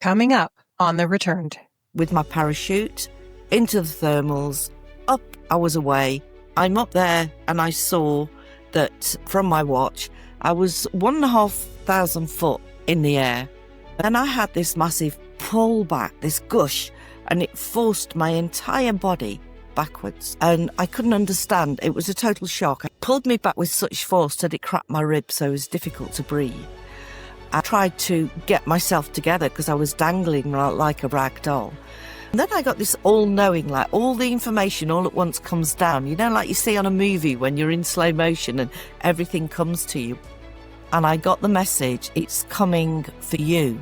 Coming up on The Returned. With my parachute, into the thermals, up I was away. I'm up there and I saw that from my watch, I was 1,500 foot in the air. And I had this massive pull back, this gush, and it forced my entire body backwards. And I couldn't understand. It was a total shock. It pulled me back with such force that it cracked my ribs, so it was difficult to breathe. I tried to get myself together because I was dangling like a rag doll. And then I got this all-knowing, like all the information all at once comes down. You know, like you see on a movie when you're in slow motion and everything comes to you. And I got the message, it's coming for you.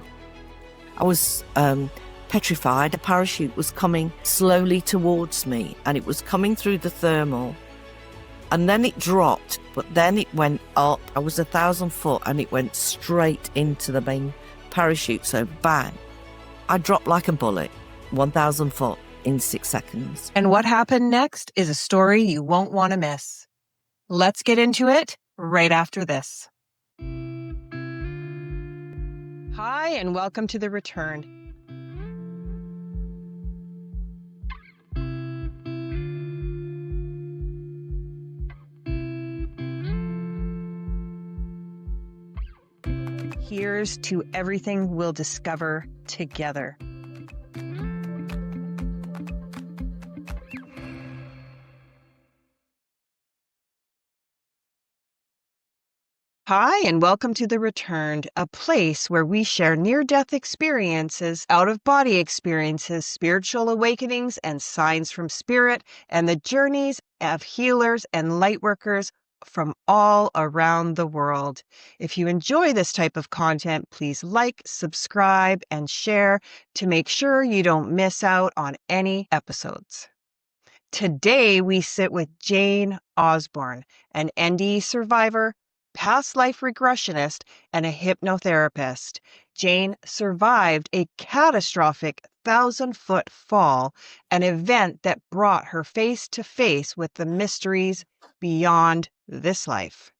I was petrified. A parachute was coming slowly towards me and it was coming through the thermal. And then it dropped, but then it went up. I was 1,000 foot and it went straight into the main parachute. So bang, I dropped like a bullet, 1,000 foot in 6 seconds. And what happened next is a story you won't want to miss. Let's get into it right after this. Hi, and welcome to The Returned. Here's to everything we'll discover together. Hi, and welcome to The Returned, a place where we share near-death experiences, out-of-body experiences, spiritual awakenings, and signs from spirit, and the journeys of healers and lightworkers from all around the world. If you enjoy this type of content, please like, subscribe, and share to make sure you don't miss out on any episodes. Today, we sit with Jane Osborne, an NDE survivor, past life regressionist, and a hypnotherapist. Jane survived a catastrophic 1,000-foot fall, an event that brought her face to face with the mysteries beyond this life.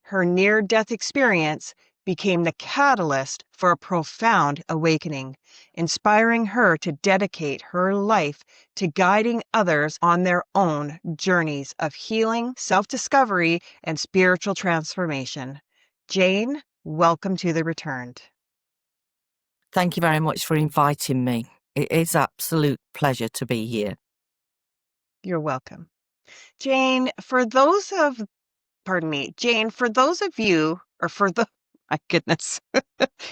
Her near-death experience became the catalyst for a profound awakening, inspiring her to dedicate her life to guiding others on their own journeys of healing, self-discovery, and spiritual transformation. Jane, welcome to The Returned. Thank you very much for inviting me. It is an absolute pleasure to be here. You're welcome. Jane, for those of you, or for the, my goodness,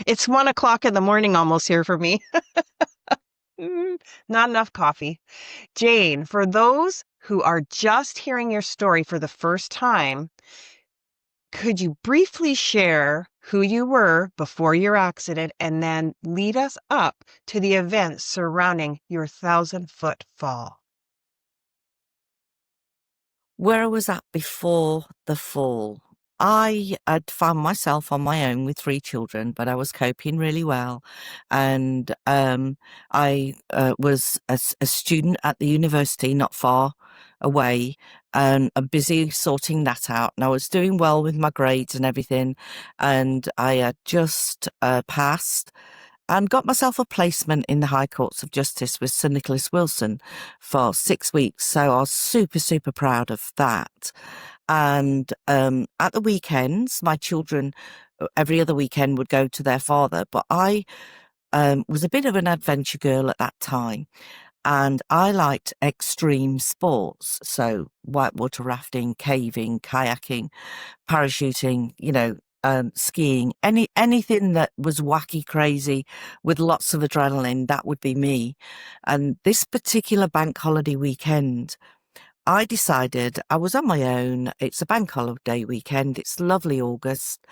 it's 1:00 in the morning almost here for me. Not enough coffee. Jane, for those who are just hearing your story for the first time, could you briefly share who you were before your accident and then lead us up to the events surrounding your 1,000-foot fall? Where I was at before the fall, I had found myself on my own with 3 children, but I was coping really well. And I was a student at the university not far away, and I'm busy sorting that out. And I was doing well with my grades and everything. And I had just passed and got myself a placement in the High Courts of Justice with Sir Nicholas Wilson for 6 weeks. So I was super, super proud of that. And at the weekends, my children, every other weekend, would go to their father. But I was a bit of an adventure girl at that time. And I liked extreme sports. So whitewater rafting, caving, kayaking, parachuting, skiing, anything that was wacky, crazy, with lots of adrenaline, that would be me. And this particular bank holiday weekend, I decided I was on my own. It's a bank holiday weekend. It's lovely August.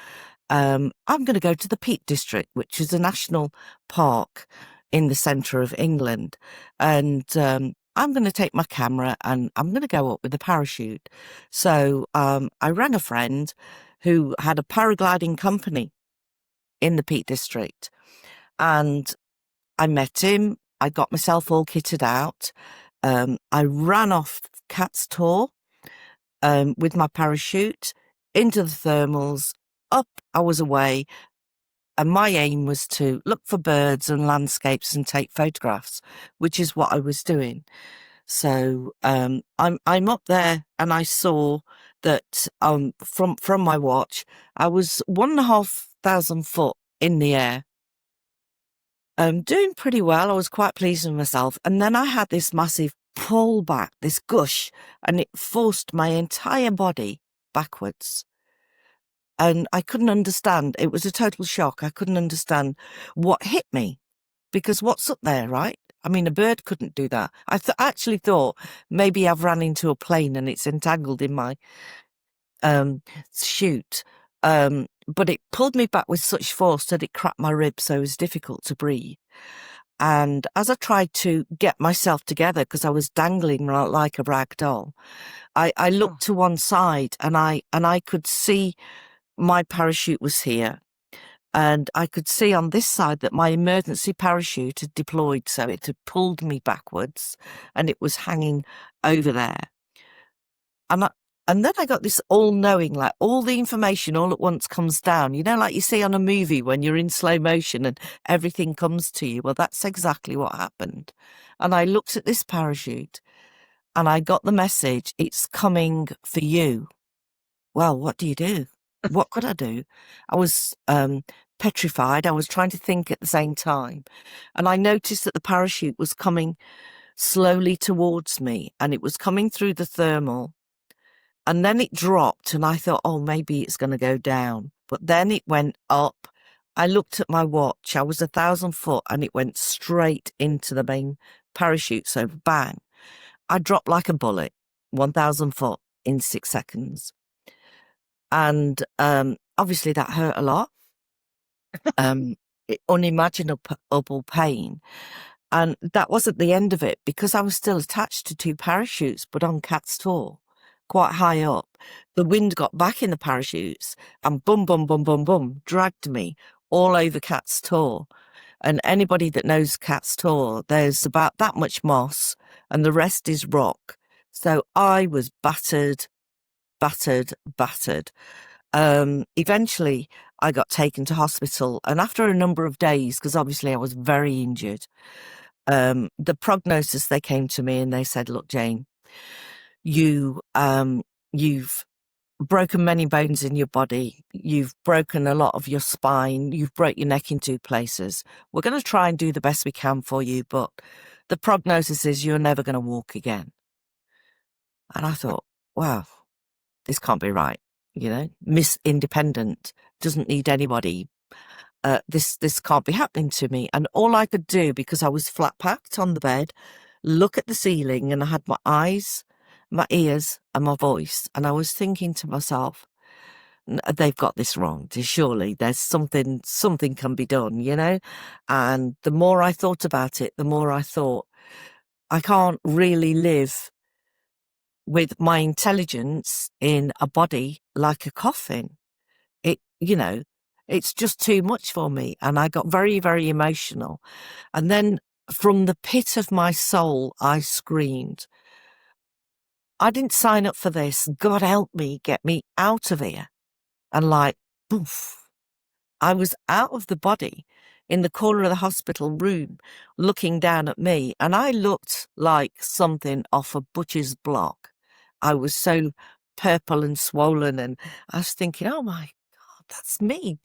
I'm going to go to the Peak District, which is a national park in the centre of England. And I'm going to take my camera and I'm going to go up with a parachute. So I rang a friend who had a paragliding company in the Peak District. And I met him. I got myself all kitted out. I ran off Cat's Tour with my parachute into the thermals. Up I was away. And my aim was to look for birds and landscapes and take photographs, which is what I was doing. So I'm up there, and I saw that from my watch, I was 1,500 foot in the air. Doing pretty well. I was quite pleased with myself. And then I had this massive pull back, this gush, and it forced my entire body backwards. And I couldn't understand. It was a total shock. I couldn't understand what hit me, because what's up there, right? I mean, a bird couldn't do that. I actually thought maybe I've ran into a plane and it's entangled in my chute. But it pulled me back with such force that it cracked my ribs, so it was difficult to breathe. And as I tried to get myself together, because I was dangling like a rag doll, I looked to one side, and I could see my parachute was here. And I could see on this side that my emergency parachute had deployed, so it had pulled me backwards, and it was hanging over there. And then I got this all-knowing, like all the information all at once comes down, like you see on a movie when you're in slow motion and everything comes to you. Well, that's exactly what happened. And I looked at this parachute and I got the message, it's coming for you. Well, what do you do? What could I do? I was petrified. I was trying to think at the same time. And I noticed that the parachute was coming slowly towards me, and it was coming through the thermal. And then it dropped, and I thought, oh, maybe it's going to go down. But then it went up. I looked at my watch. I was 1,000 foot, and it went straight into the main parachute. So bang. I dropped like a bullet, 1,000 foot in 6 seconds. And obviously that hurt a lot. Unimaginable pain. And that wasn't the end of it, because I was still attached to 2 parachutes, but on Cat's Tor, quite high up. The wind got back in the parachutes and boom, boom, boom, boom, boom, dragged me all over Cat's Tor. And anybody that knows Cat's Tor, there's about that much moss and the rest is rock. So I was battered. Eventually I got taken to hospital, and after a number of days, because obviously I was very injured, the prognosis, they came to me and they said, look, Jane, you've broken many bones in your body. You've broken a lot of your spine. You've broke your neck in 2 places. We're going to try and do the best we can for you, but the prognosis is you're never going to walk again. And I thought, wow, this can't be right. Miss Independent doesn't need anybody. This can't be happening to me. And all I could do, because I was flat packed on the bed, look at the ceiling, and I had my eyes, my ears, and my voice. And I was thinking to myself, they've got this wrong. Surely there's something can be done, And the more I thought about it, the more I thought, I can't really live with my intelligence in a body like a coffin. It's just too much for me. And I got very, very emotional. And then from the pit of my soul, I screamed, I didn't sign up for this. God help me, get me out of here. And like, poof, I was out of the body in the corner of the hospital room looking down at me. And I looked like something off a butcher's block. I was so purple and swollen, and I was thinking, oh my God, that's me.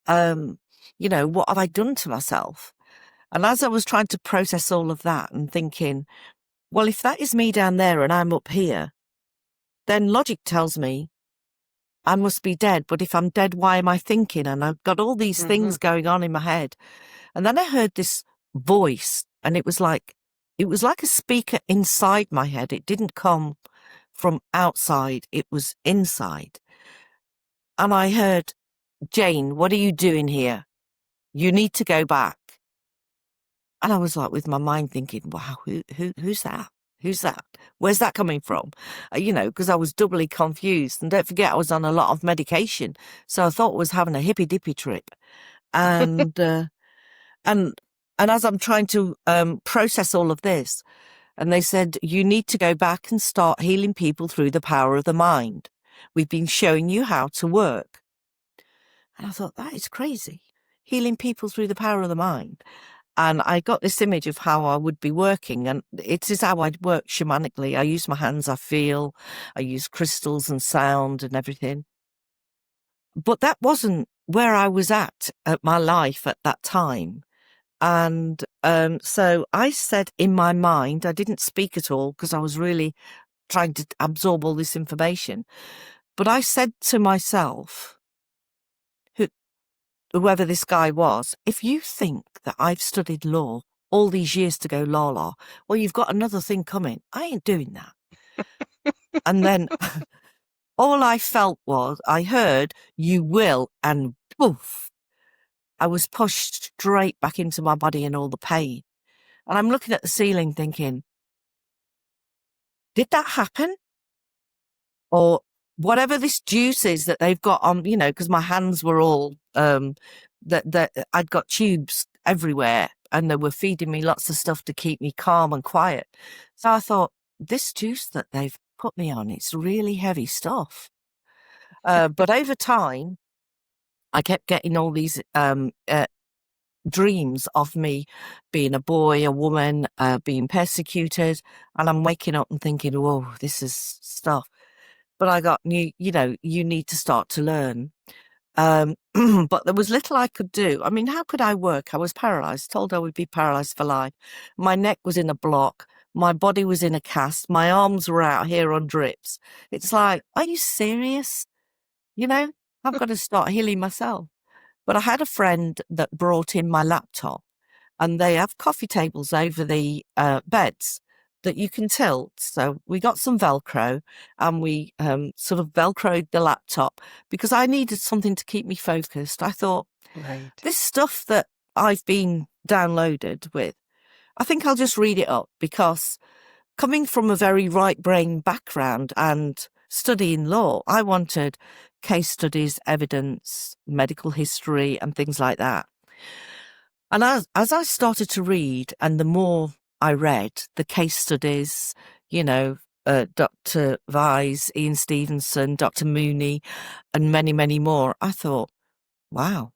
What have I done to myself? And as I was trying to process all of that and thinking, well, if that is me down there and I'm up here, then logic tells me I must be dead. But if I'm dead, why am I thinking? And I've got all these things going on in my head. And then I heard this voice, and it was like a speaker inside my head. It didn't come from outside, it was inside. And I heard, Jane, what are you doing here? You need to go back. And I was like, with my mind thinking, wow, who's that? Who's that? Where's that coming from? Because I was doubly confused. And don't forget, I was on a lot of medication. So I thought I was having a hippy dippy trip. And, and as I'm trying to process all of this, and they said, you need to go back and start healing people through the power of the mind. We've been showing you how to work. And I thought, that is crazy. healing people through the power of the mind. And I got this image of how I would be working, and it is how I'd work shamanically. I use my hands, I feel, I use crystals and sound and everything. But that wasn't where I was at my life at that time. And so I said in my mind, I didn't speak at all because I was really trying to absorb all this information. But I said to myself, whoever this guy was, if you think that I've studied law all these years to go la, well, you've got another thing coming. I ain't doing that. And then all I felt was I heard, you will, and poof, I was pushed straight back into my body and all the pain. And I'm looking at the ceiling thinking, did that happen? Or whatever this juice is that they've got on, because my hands were all, that I'd got tubes everywhere and they were feeding me lots of stuff to keep me calm and quiet. So I thought, this juice that they've put me on, it's really heavy stuff. But over time, I kept getting all these dreams of me being a boy, a woman, being persecuted. And I'm waking up and thinking, whoa, this is stuff. But I got you need to start to learn. But there was little I could do. I mean, how could I work? I was paralyzed, told I would be paralyzed for life. My neck was in a block. My body was in a cast. My arms were out here on drips. It's like, are you serious? I've got to start healing myself. But I had a friend that brought in my laptop, and they have coffee tables over the beds that you can tilt. So we got some Velcro and we sort of Velcroed the laptop because I needed something to keep me focused. I thought, Right. this stuff that I've been downloaded with, I think I'll just read it up, because coming from a very right brain background and studying law, I wanted case studies, evidence, medical history, and things like that. And as I started to read, and the more I read, the case studies, Dr. Vise, Ian Stevenson, Dr. Mooney, and many, many more, I thought, wow,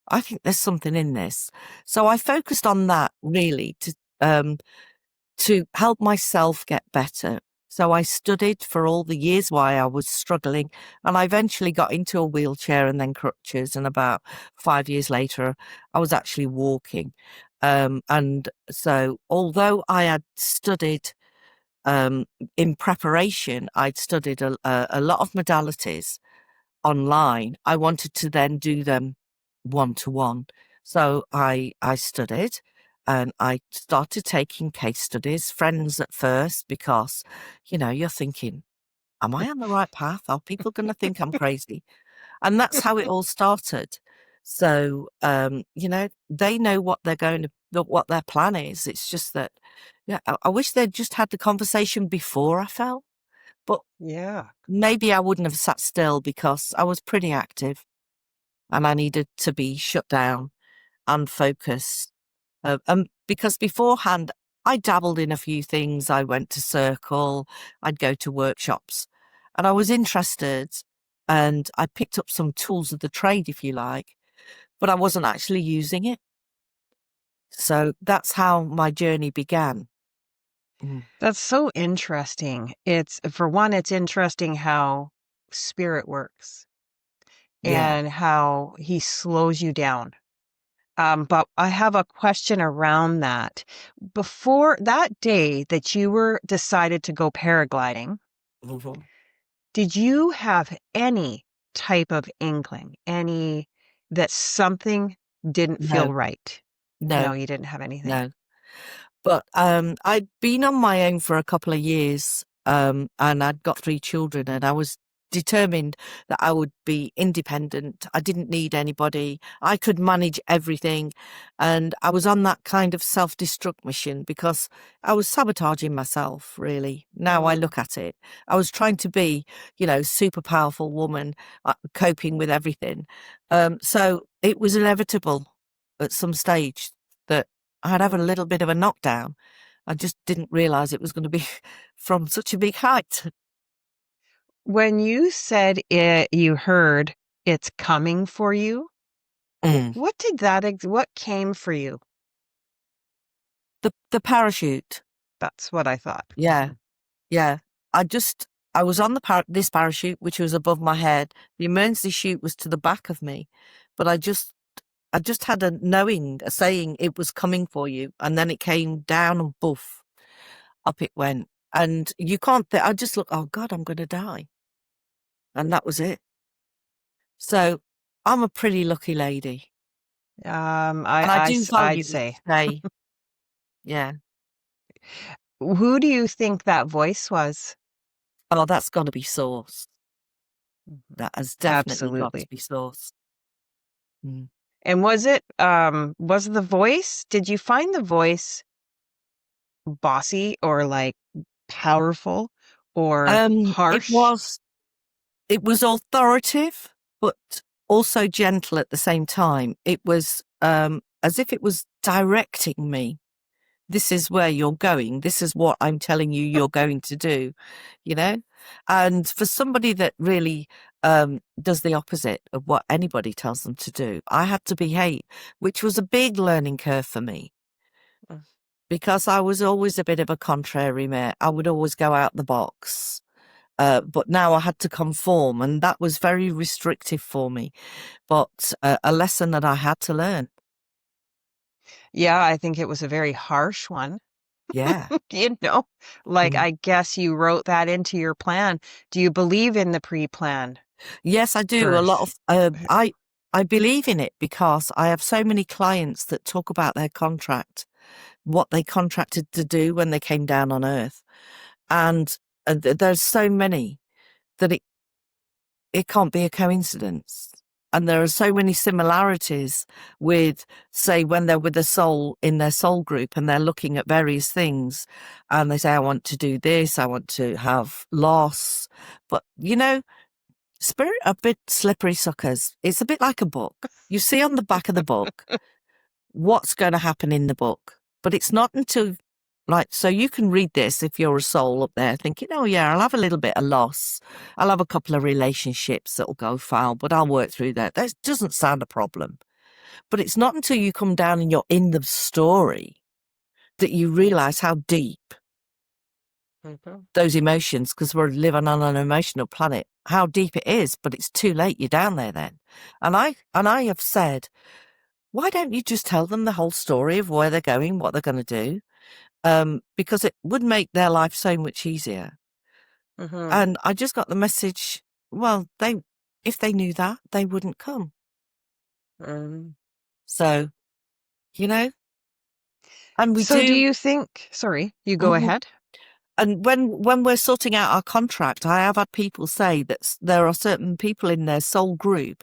I think there's something in this. So I focused on that really to help myself get better. So I studied for all the years why I was struggling, and I eventually got into a wheelchair and then crutches. And about 5 years later, I was actually walking. And so although I had studied in preparation, I'd studied a lot of modalities online. I wanted to then do them one-to-one. So I studied and I started taking case studies, friends at first, because, you're thinking, am I on the right path? Are people going to think I'm crazy? And that's how it all started. So, they know what they're what their plan is. It's just that, yeah, I wish they'd just had the conversation before I fell, but Yeah. maybe I wouldn't have sat still because I was pretty active and I needed to be shut down and focused. Because beforehand, I dabbled in a few things. I went to Circle, I'd go to workshops, and I was interested, and I picked up some tools of the trade, if you like, but I wasn't actually using it. So that's how my journey began. That's so interesting. For one, it's interesting how spirit works Yeah. and how he slows you down. But I have a question around that. Before that day that you were decided to go paragliding, Mhm. did you have any type of inkling, any that something didn't feel No, right? No, no, you didn't have anything. no. But I'd been on my own for a couple of years, and I'd got 3 children, and I was determined that I would be independent. I didn't need anybody. I could manage everything. And I was on that kind of self-destruct mission because I was sabotaging myself, really. Now I Mm. look at it. I was trying to be, super powerful woman, coping with everything. So it was inevitable at some stage that I'd have a little bit of a knockdown. I just didn't realize it was going to be from such a big height. When you said it, you heard it's coming for you, Mm. What came for you? The parachute. That's what I thought. Yeah. Yeah. I just, I was on this parachute, which was above my head. The emergency chute was to the back of me, but I just had a knowing, a saying it was coming for you. And then it came down and boof, up it went. And you can't, I just look, oh God, I'm going to die. And that was it. So I'm a pretty lucky lady. And I do I'd value say. each day. Yeah. Who do you think that voice was? Oh, that's got to be source. Mhm. That has definitely got to Absolutely. be source. Mm. And was the voice, did you find the voice bossy or like powerful or Um, it harsh? was it was authoritative, but also gentle at the same time. It was as if it was directing me. This is where you're going. This is what I'm telling you you're going to do, you know? And for somebody that really does the opposite of what anybody tells them to do, I had to behave, which was a big learning curve for me Mm. because I was always a bit of a contrary mate. I would always go out the box. But now I had to conform, and that was very restrictive for me, but a lesson that I had to learn. Yeah, I think it was a very harsh one. Yeah. You know, like Mm. I guess you wrote that into your plan. Do you believe in the pre-plan Yes, I do. A lot birth? of I believe in it because I have so many clients that talk about their contract, what they contracted to do when they came down on Earth, and there's so many that it can't be a coincidence. And there are so many similarities with, say, when they're with a soul in their soul group and they're looking at various things and they say, I want to do this, I want to have loss. But, you know, spirit are a bit slippery suckers. It's a bit like a book. You see on the back of the book what's going to happen in the book. But it's not until, like, so you can read this if you're a soul up there thinking, oh, yeah, I'll have a little bit of loss. I'll have a couple of relationships that'll go foul, but I'll work through that. That doesn't sound a problem. But it's not until you come down and you're in the story that you realize how deep Mhm. those emotions, because we're living on an emotional planet, how deep it is, but it's too late. You're down there then. And I have said, why don't you just tell them the whole story of where they're going, what they're going to do? Because it would make their life so much easier. Mhm. And I just got the message, well, if they knew that, they wouldn't come. Mm. So, you know, and we So do do. you think, sorry, you go Mhm. ahead. And when we're sorting out our contract, I have had people say that there are certain people in their soul group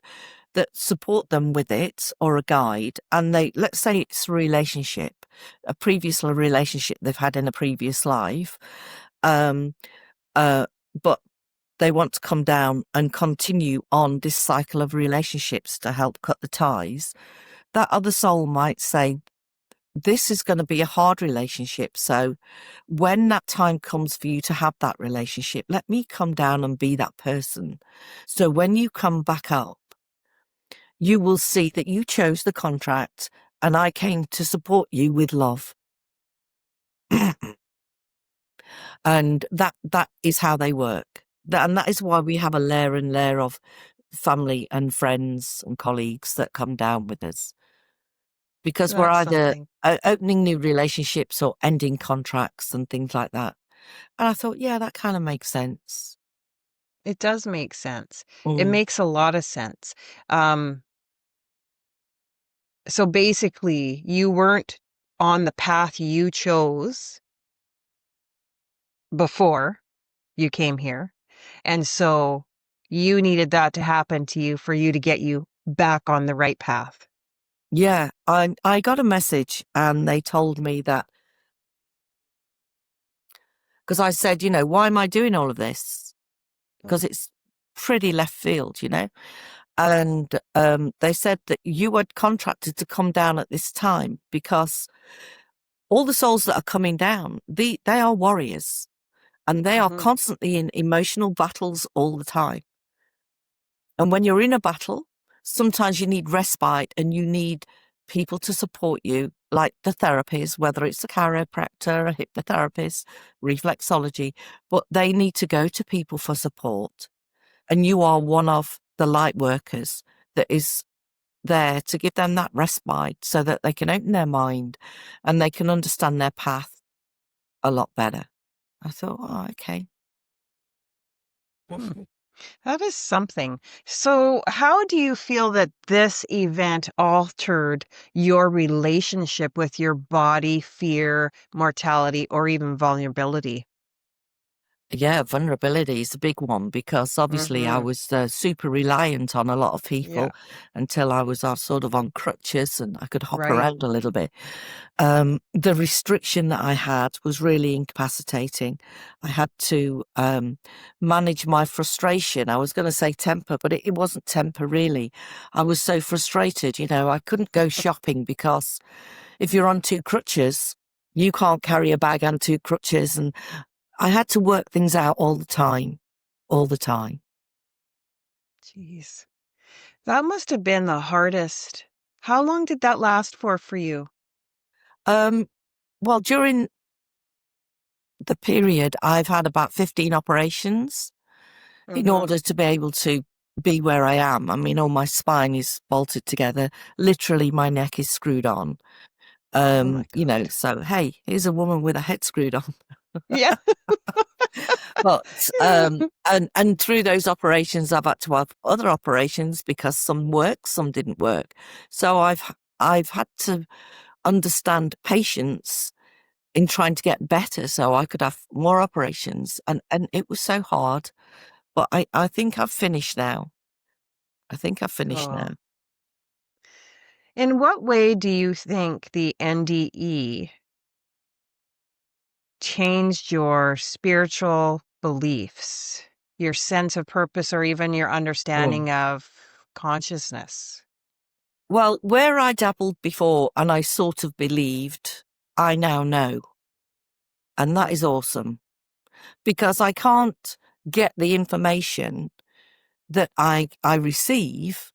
that support them with it or a guide. And let's say it's a relationship, a previous relationship they've had in a previous life. Um, but they want to come down and continue on this cycle of relationships to help cut the ties. That other soul might say, this is going to be a hard relationship. So when that time comes for you to have that relationship, let me come down and be that person. So when you come back up, you will see that you chose the contract and I came to support you with love. And that is how they work. And that is why we have a layer and layer of family and friends and colleagues that come down with us. Because we're That's either something. opening new relationships or ending contracts and things like that. And I thought, yeah, that kind of makes sense. It does make sense. It Mm. makes a lot of sense. Um, so basically, you weren't on the path you chose before you came here. And so you needed that to happen to you for you to get you back on the right path. Yeah, I got a message and they told me that, because I said, you know, why am I doing all of this? Because it's pretty left field, you know. And they said that you had contracted to come down at this time because all the souls that are coming down, they are warriors and they are Mm-hmm. constantly in emotional battles all the time. And when you're in a battle, sometimes you need respite and you need people to support you, like the therapist, whether it's a chiropractor, a hypnotherapist, reflexology, but they need to go to people for support. And you are one of the light workers that is there to give them that respite so that they can open their mind and they can understand their path a lot better. I thought, oh, okay. Hmm. That is something. So, how do you feel that this event altered your relationship with your body, fear, mortality, or even vulnerability? Yeah, vulnerability is a big one because obviously I Mm-hmm. was super reliant on a lot of Yeah, people until I was sort of on crutches and I could hop right. around a little bit. The restriction that I had was really incapacitating. I had to manage my frustration. I was going to say temper, but it wasn't temper really. I was so frustrated, I couldn't go shopping because if you're on two crutches, you can't carry a bag and two crutches. And I had to work things out all the time, all the time. Jeez. That must have been the hardest. How long did that last for you? Um, well, during the period, I've had about 15 operations in Mm-hmm. order to be able to be where I am. I mean, all my spine is bolted together. Literally, my neck is screwed on. Oh my God. So hey, here's a woman with a head screwed on. Yeah. But and through those operations, I've had to have other operations because some worked, some didn't work. So I've had to understand patience in trying to get better so I could have more operations. And it was so hard. But I think I've finished now. I think I've finished Oh. now. In what way do you think the NDE changed your spiritual beliefs, your sense of purpose, or even your Oh. understanding of consciousness? Well, where I dabbled before and I sort of believed, I now know. And that is awesome because I can't get the information that I receive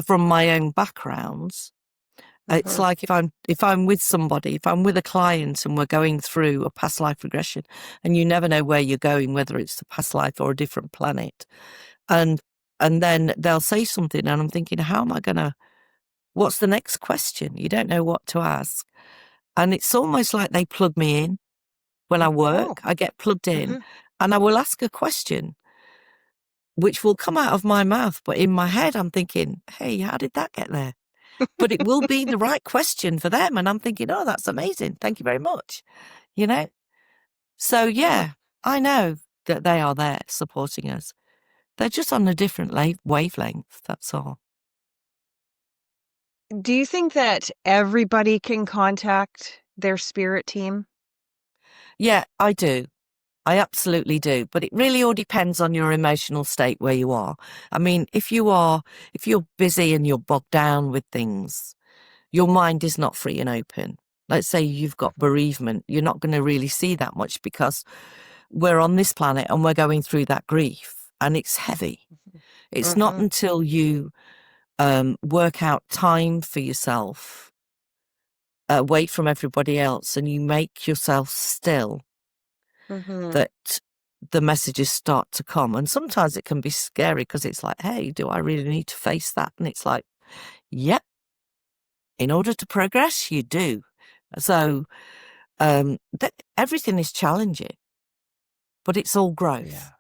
from my own backgrounds. It's Mm-hmm. like if I'm with somebody, if I'm with a client and we're going through a past life regression and you never know where you're going, whether it's the past life or a different planet. And and then they'll say something and I'm thinking, how am I gonna what's the next question? You don't know what to ask. And it's almost like they plug me in when I Oh. work. I get plugged in Mm-hmm. and I will ask a question which will come out of my mouth, but in my head I'm thinking, hey, how did that get there? But it will be the right question for them. And I'm thinking, oh, that's amazing. Thank you very much. You know? So, Huh. yeah, I know that they are there supporting us. They're just on a different wavelength. That's all. Do you think that everybody can contact their spirit team? Yeah, I do. I absolutely do. But it really all depends on your emotional state where you are. I mean, if you're busy and you're bogged down with things, your mind is not free and open. Let's say you've got Mhm. bereavement, you're not going to really see that much because we're on this planet and we're going through that grief and it's heavy. It's not Mhm. until you work out time for yourself, away from everybody else, and you make yourself still Mhm. that the messages start to come. And sometimes it can be scary because it's like, hey, do I really need to face that? And it's like, yep, in order to progress, you do. So everything is challenging, but it's all Yeah, growth.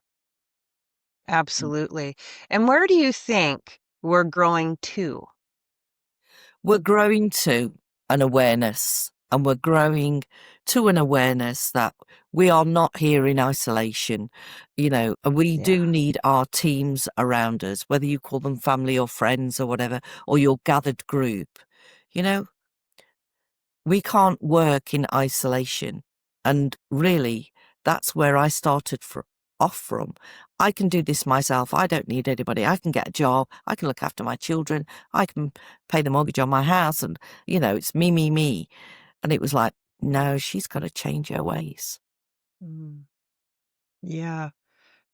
absolutely. And where do you think we're growing to? We're growing to an awareness, and we're growing to an awareness that we are not here in isolation. And we do Yeah. need our teams around us, whether you call them family or friends or whatever, or your gathered group. You know, we can't work in isolation. And really, that's where I started off from. I can do this myself. I don't need anybody. I can get a job. I can look after my children. I can pay the mortgage on my house. And, it's me, me, me. And it was like, no, she's got to change her ways. Mm. Yeah.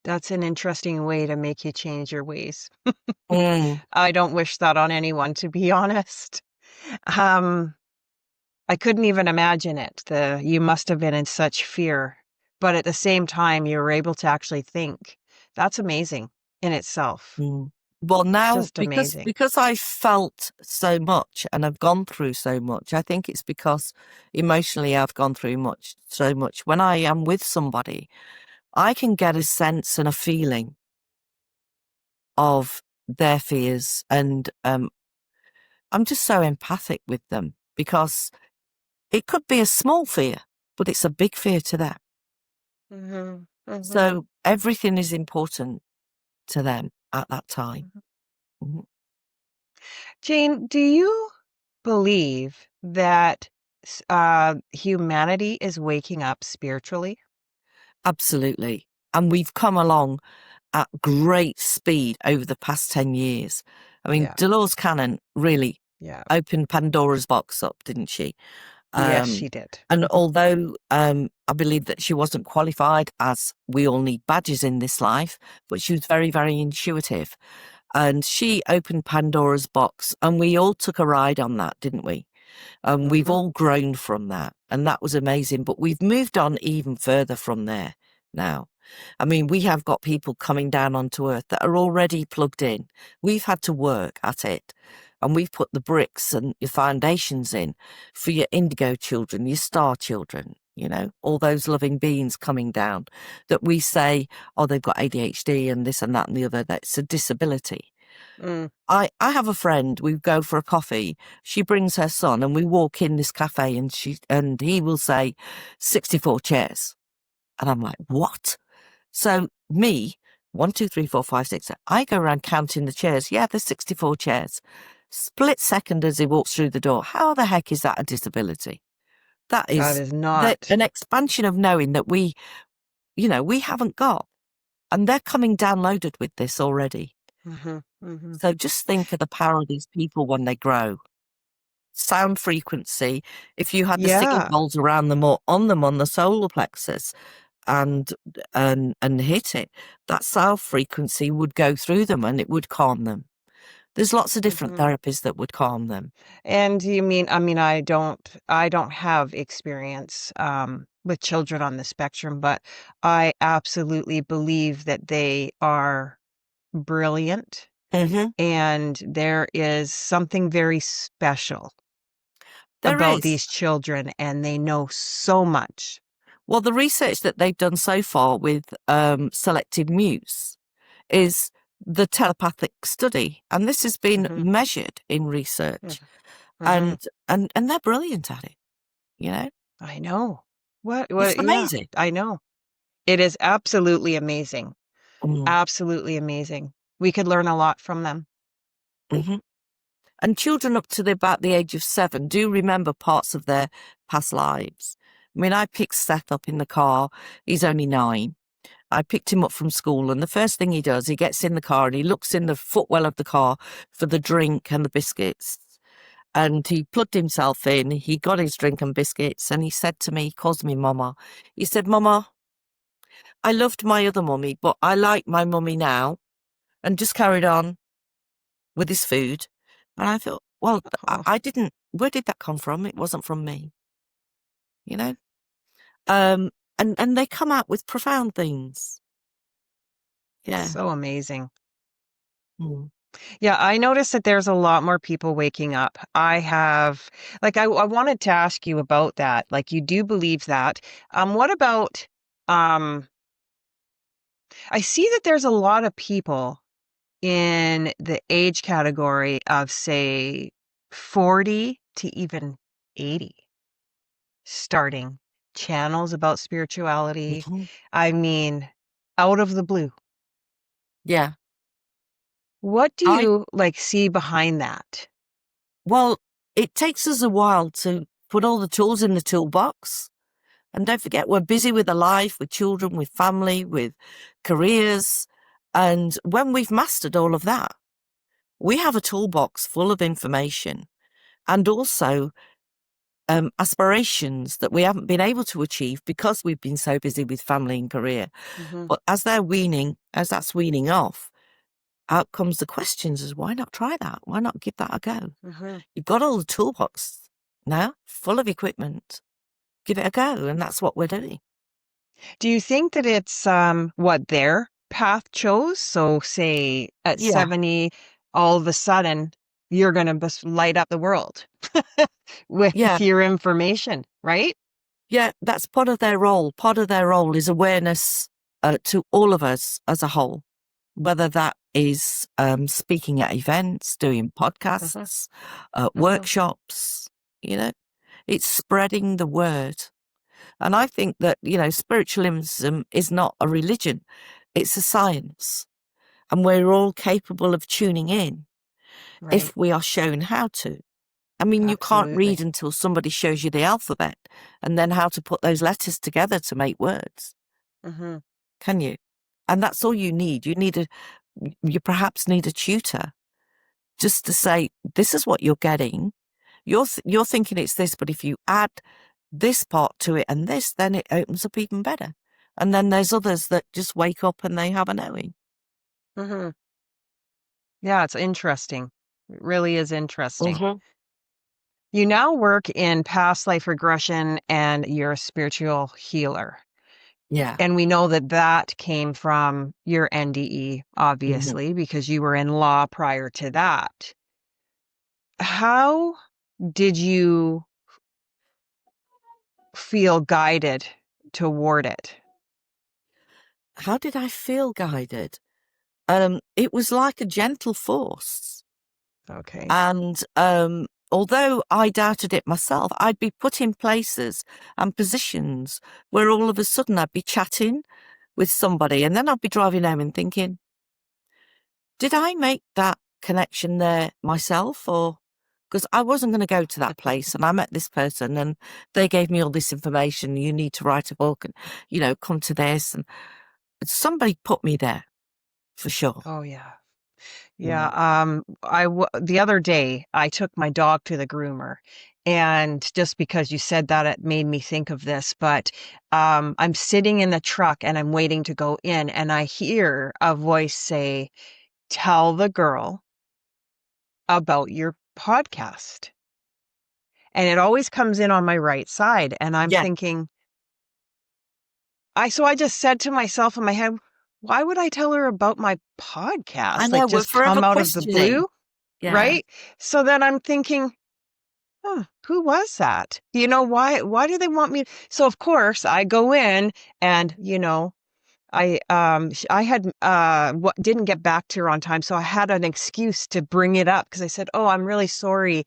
That's an interesting way to make you change your ways. Mm, I don't wish that on anyone, to be honest. Um, I couldn't even imagine it. You must have been in such fear, but at the same time, you were able to actually think. That's amazing in itself. mm. Well, now Just amazing. because I felt so much and I've gone through so much, I think it's because emotionally I've gone through so much. When I am with somebody, I can get a sense and a feeling of their fears, and I'm just so empathic with them because it could be a small fear, but it's a big fear to them. Mhm, mhm, So everything is important to them at that time. mhm. Mhm. Jane, do you believe that humanity is waking up spiritually? Absolutely. And we've come along at great speed over the past 10 years. I mean, Yeah, Dolores Cannon really yeah. opened Pandora's box up, didn't she? Yes, she did. And although I believe that she wasn't qualified, as we all need badges in this life, but she was very, very intuitive. And she opened Pandora's box, and we all took a ride on that, didn't we? We've Mhm, all grown from that, and that was amazing. But we've moved on even further from there now. I mean, we have got people coming down onto Earth that are already plugged in. We've had to work at it, and we've put the bricks and your foundations in for your indigo children, your star children, all those loving beings coming down that we say, oh, they've got ADHD and this and that and the other. That's a disability. mm. I have a friend, we go for a coffee, she brings her son and we walk in this cafe and he will say 64 chairs. And I'm like, what? So me, 1, 2, 3, 4, 5, 6, I go around counting the chairs. Yeah, there's 64 chairs. Split second as he walks through the door. How the heck is that a disability? That That is is not. an expansion of knowing that we haven't got. And they're coming downloaded with this already. Mhm, mhm. So just think of the power of these people when they grow. Sound frequency, if you had the singing Yeah. bowls around them or on them on the solar plexus and hit it, that sound frequency would go through them and it would calm them. There's lots of different Mhm. therapies that would calm them. And you mean, I don't have experience with children on the spectrum, but I absolutely believe that they are brilliant Hmm. and there is something very special There about is. these children and they know so much. Well, the research that they've done so far with selective mutes is the telepathic study, and this has been Mhm. measured in research, Mhm. Mhm. and they're brilliant at it. You know, I know. it's What yeah, amazing. I know. It is absolutely amazing. Mm, Absolutely amazing. We could learn a lot from them. mhm. And children up to about the age of 7 do remember parts of their past lives. I mean, I picked Seth up in the car. He's only 9. I picked him up from school, and the first thing he does, he gets in the car and he looks in the footwell of the car for the drink and the biscuits. And he plugged himself in, he got his drink and biscuits, and he said to me, he calls me Mama. He said, Mama, I loved my other mummy, but I like my mummy now, and just carried on with his food. And I thought, well, Oh, I didn't, where did that come from? It wasn't from me, you know? Um, and they come out with profound things. Yeah. so amazing. Mm. Yeah, I noticed that there's a lot more people waking up. I wanted to ask you about that. Like, you do believe that. What about, um, I see that there's a lot of people in the age category of, say, 40 to even 80 starting channels about spirituality. Mhm. I mean, out of the blue. Yeah. What do I, you like see behind that? well, it takes us a while to put all the tools in the toolbox. And don't forget, we're busy with a life, with children, with family, with careers. And when we've mastered all of that, we have a toolbox full of information. And also, aspirations that we haven't been able to achieve because we've been so busy with family and career. Mm-hmm. But as that's weaning off, out comes the questions as why not try that? Why not give that a go? Mm-hmm. You've got all the toolbox now, full of equipment. Give it a go. And that's what we're doing. Do you think that it's what their path chose? So say at Yeah. 70, all of a sudden you're going to just light up the world with Yeah. your information, right? Yeah. That's part of their role. Part of their role is awareness to all of us as a whole, whether that is speaking at events, doing Mm-hmm. podcasts, Mm-hmm. workshops, you know, it's spreading the word. And I think that, spiritualism is not a religion, it's a science. And we're all capable of tuning in Right. if we are shown how to. I mean, you can't read Absolutely. until somebody shows you the alphabet and then how to put those letters together to make words, Mm-hmm. can you? And that's all you need. You perhaps need a tutor just to say, this is what you're getting. You're thinking it's this, but if you add this part to it and this, then it opens up even better. And then there's others that just wake up and they have a knowing. Mm-hmm. Yeah, it's interesting. It really is interesting. Mm-hmm. You now work in past life regression and you're a spiritual healer. Yeah. And we know that that came from your NDE, Mm-hmm. obviously, because you were in law prior to that. How did you feel guided toward it? How did I feel guided? It was like a gentle force. Okay. And although I doubted it myself, I'd be put in places and positions where all of a sudden I'd be chatting with somebody and then I'd be driving home and thinking, did I make that connection there myself? Or because I wasn't going to go to that place and I met this person and they gave me all this information. You need to write a book and, come to this. And somebody put me there for sure. Oh, yeah. Yeah, Mm. the other day I took my dog to the groomer, and just because you said that, it made me think of this. But I'm sitting in the truck and I'm waiting to go in, and I hear a voice say, "Tell the girl about your podcast." And it always comes in on my right side, and I'm Yeah, thinking, I just said to myself in my head, why would I tell her about my I podcast? know. Like We're just forever come out of the questioning. blue, Yeah. right? So then I'm thinking, huh, who was that? Why do they want me? So of course I go in and, I had what didn't get back to her on time, so I had an excuse to bring it up because I said, "Oh, I'm really sorry.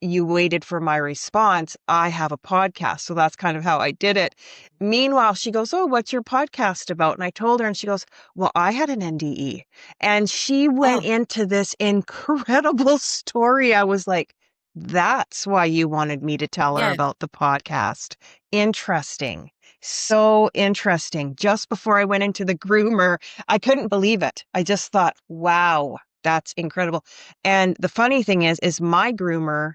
You waited for my response. I have a podcast." So that's kind of how I did it. Meanwhile, she goes, "Oh, what's your podcast about?" And I told her, and she goes, "Well, I had an NDE." And she went Oh, into this incredible story. I was like, "That's why you wanted me to tell her yeah. about the podcast." Interesting. So interesting. Just before I went into the groomer, I couldn't believe it. I just thought, wow, that's incredible. And the funny thing is my groomer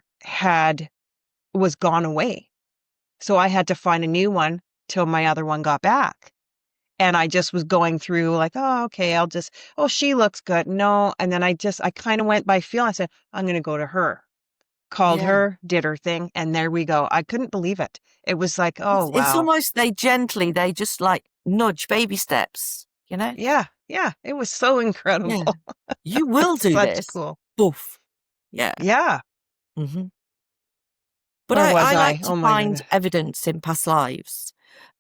was gone away. So I had to find a new one till my other one got back. And I just was going through like, oh, okay, oh, she looks good. No. And then I kind of went by feel. I said, I'm going to go to her. Called Yeah. her, did her thing. And there we go. I couldn't believe it. It was like, oh, It's wow. almost they just like nudge baby steps, you know? Yeah, yeah, it was so incredible. Yeah. You will do Such this. cool. Boof. Yeah. Yeah. Hmm. But Where was I I? like to Oh my find goodness. evidence in past lives.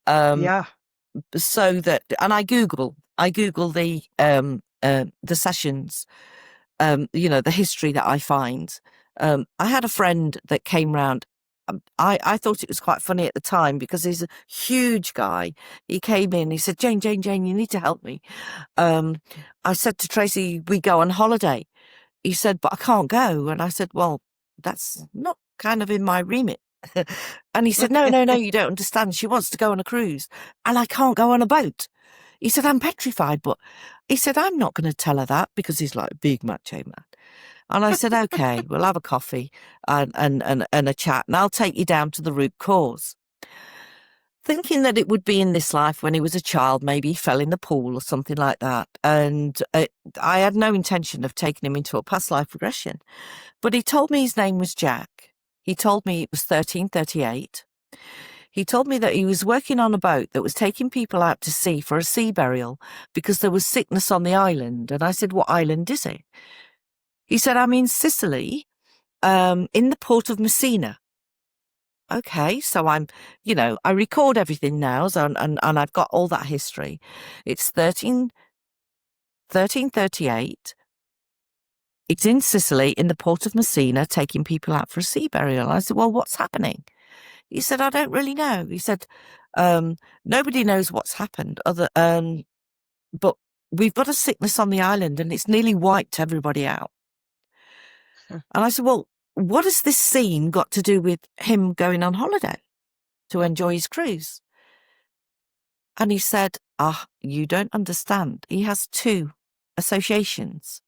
Um, Yeah. so that, and I Google the sessions, the history that I find. I had a friend that came round. I thought it was quite funny at the time because he's a huge guy. He came in, he said, Jane, Jane, Jane, you need to help me. I said to Tracy, we go on holiday. He said, but I can't go. And I said, well, that's not kind of in my remit. And he said, no, no, no, you don't understand. She wants to go on a cruise and I can't go on a boat. He said, I'm petrified, but he said, I'm not going to tell her that because he's like a big macho man. And I said, okay, we'll have a coffee and a chat, and I'll take you down to the root cause. Thinking that it would be in this life when he was a child, maybe he fell in the pool or something like that. And I had no intention of taking him into a past life regression. But he told me his name was Jack. He told me it was 1338. He told me that he was working on a boat that was taking people out to sea for a sea burial because there was sickness on the island. And I said, what island is it? He said, I'm in Sicily, in the port of Messina. Okay, so I record everything now, so, and I've got all that history. It's 1338. It's in Sicily, in the port of Messina, taking people out for a sea burial. I said, well, what's happening? He said, I don't really know. He said, nobody knows what's happened, but we've got a sickness on the island and it's nearly wiped everybody out. And I said, well, what has this scene got to do with him going on holiday to enjoy his cruise? And he said, you don't understand. He has two associations.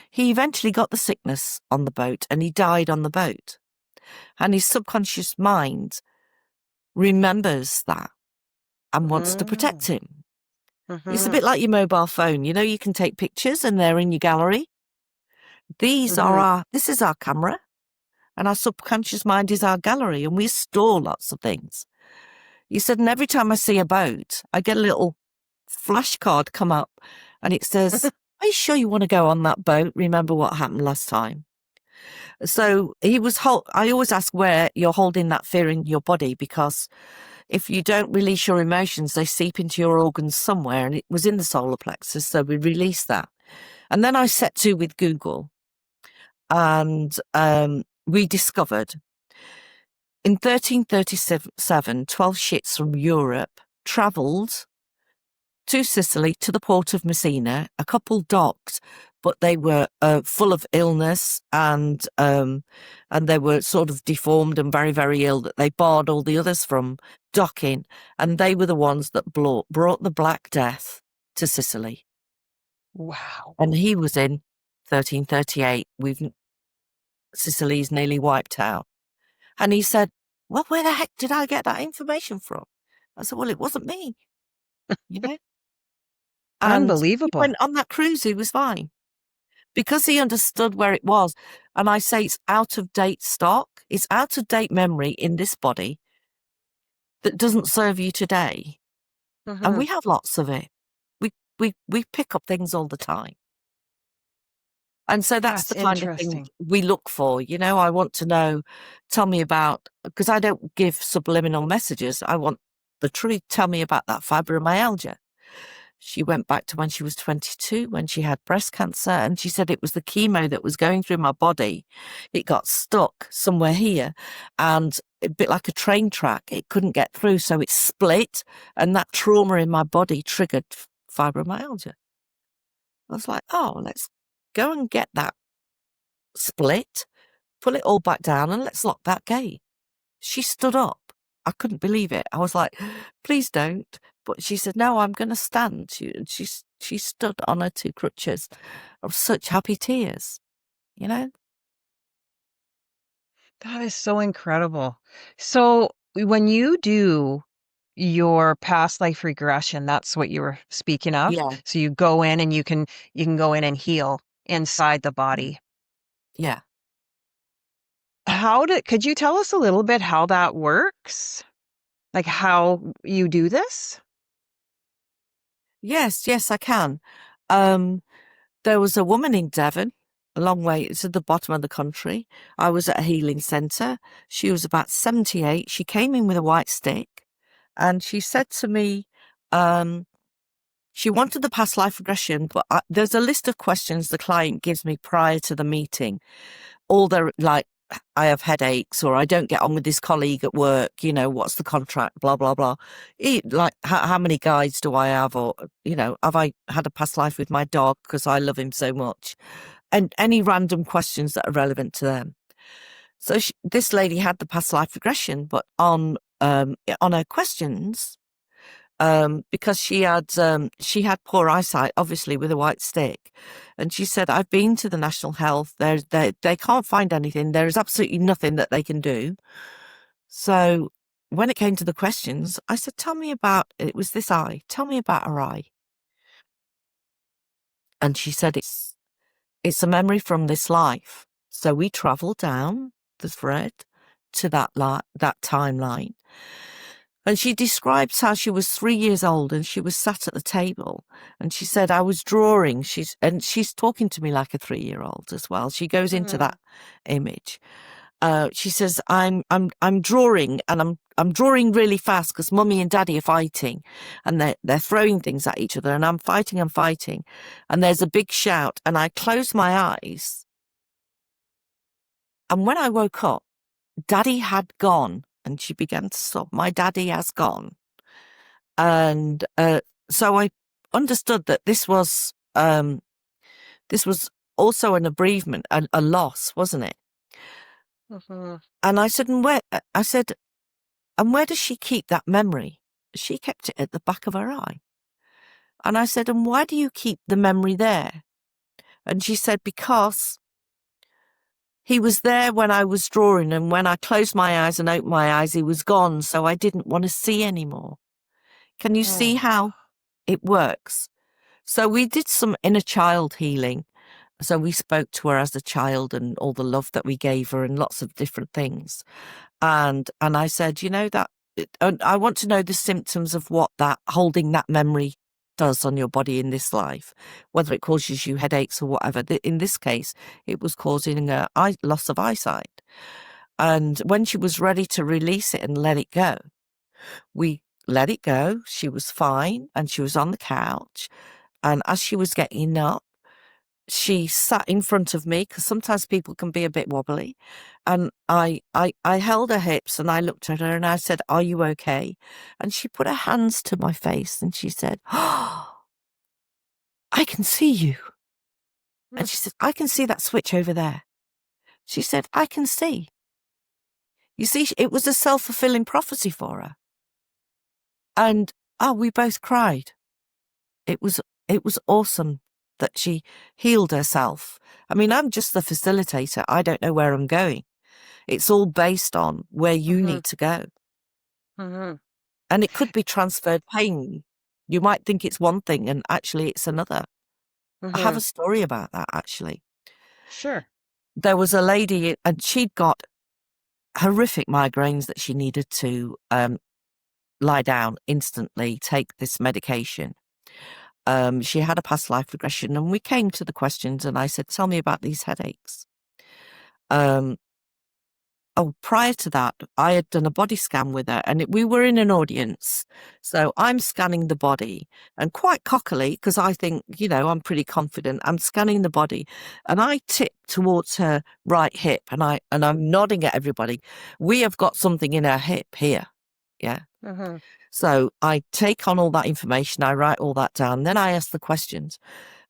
He eventually got the sickness on the boat and he died on the boat. And his subconscious mind remembers that and wants to protect him. It's a bit like your mobile phone. You know, you can take pictures and they're in your gallery. This is our camera, and our subconscious mind is our gallery, and we store lots of things. He said, and every time I see a boat, I get a little flashcard come up and it says, are you sure you want to go on that boat? Remember what happened last time? So I always ask where you're holding that fear in your body, because if you don't release your emotions, they seep into your organs somewhere, and it was in the solar plexus. So we release that. And then I set to with Google, and we discovered in 1337, 12 ships from Europe travelled to Sicily, to the port of Messina. A couple docked, but they were full of illness, and they were sort of deformed and very, very ill, that they barred all the others from docking, and they were the ones that brought the Black Death to Sicily. Wow. And he was in 1338. Sicily's nearly wiped out. And he said, well, where the heck did I get that information from? I said, well, it wasn't me, you know? And he Unbelievable. went on that cruise, he was fine, because he understood where it was. And I say it's out of date stock. It's out of date memory in this body that doesn't serve you today. And we have lots of it. We pick up things all the time. And so that's the kind of thing interesting. we look for. You know, I want to know, tell me about, because I don't give subliminal messages. I want the truth. Tell me about that fibromyalgia. She went back to when she was 22, when she had breast cancer, and she said it was the chemo that was going through my body. It got stuck somewhere here, and a bit like a train track, it couldn't get through, so it split, and that trauma in my body triggered fibromyalgia. I was like, oh, let's go and get that split, pull it all back down, and let's lock that gate. She stood up. I couldn't believe it. I was like, please don't. But she said, no, I'm going to stand. She stood on her two crutches of such happy tears, you know? That is so incredible. So when you do your past life regression, that's what you were speaking of. Yeah. So you go in and you can go in and heal inside the body. Yeah. Could you tell us a little bit how that works? Like how you do this? Yes, I can. There was a woman in Devon, a long way, it's at the bottom of the country. I was at a healing centre. She was about 78. She came in with a white stick, and she said to me, she wanted the past life regression, but there's a list of questions the client gives me prior to the meeting. All their, like, I have headaches, or I don't get on with this colleague at work, you know, what's the contract, blah, blah, blah. Like, how many guides do I have? Or, you know, have I had a past life with my dog because I love him so much? And any random questions that are relevant to them. So this lady had the past life regression, but on her questions, because she had poor eyesight, obviously with a white stick, and she said, "I've been to the National Health. They can't find anything. There is absolutely nothing that they can do." So when it came to the questions, I said, "Tell me about it. Was this eye? Tell me about her eye." And she said, "It's a memory from this life." So we travelled down the thread to that timeline. And she describes how she was 3 years old and she was sat at the table and she said, "I was drawing." She's talking to me like a 3-year-old as well. She goes into that image. She says, I'm drawing, and I'm drawing really fast because Mummy and Daddy are fighting and they're throwing things at each other, and I'm fighting, and there's a big shout, and I close my eyes. And when I woke up, Daddy had gone. And she began to sob. "My daddy has gone." And so I understood that this was also an bereavement, a loss, wasn't it? And I said, "And where does she keep that memory?" She kept it at the back of her eye. And I said, "And why do you keep the memory there?" And she said, "Because he was there when I was drawing, and when I closed my eyes and opened my eyes, he was gone, so I didn't want to see anymore." Can you see how it works? So we did some inner child healing. So we spoke to her as a child and all the love that we gave her and lots of different things. And I said, and I want to know the symptoms of what that holding that memory does on your body in this life, whether it causes you headaches or whatever. In this case, it was causing a loss of eyesight. And when she was ready to release it and let it go, we let it go. She was fine and she was on the couch. And as she was getting up, she sat in front of me, because sometimes people can be a bit wobbly. And I held her hips and I looked at her and I said, "Are you okay?" And she put her hands to my face and she said, "Oh, I can see you." And she said, "I can see that switch over there." She said, "I can see." You see, it was a self-fulfilling prophecy for her. And we both cried. It was awesome that she healed herself. I mean, I'm just the facilitator. I don't know where I'm going. It's all based on where you need to go. And it could be transferred pain. You might think it's one thing and actually it's another. I have a story about that, actually. Sure. There was a lady and she'd got horrific migraines that she needed to lie down instantly, take this medication. She had a past life regression, and we came to the questions and I said, "Tell me about these headaches." Prior to that, I had done a body scan with her, and we were in an audience. So I'm scanning the body, and quite cockily, because I think, I'm pretty confident, I'm scanning the body, and I tip towards her right hip, and I'm nodding at everybody. "We have got something in our hip here." Yeah. So I take on all that information, I write all that down, then I ask the questions.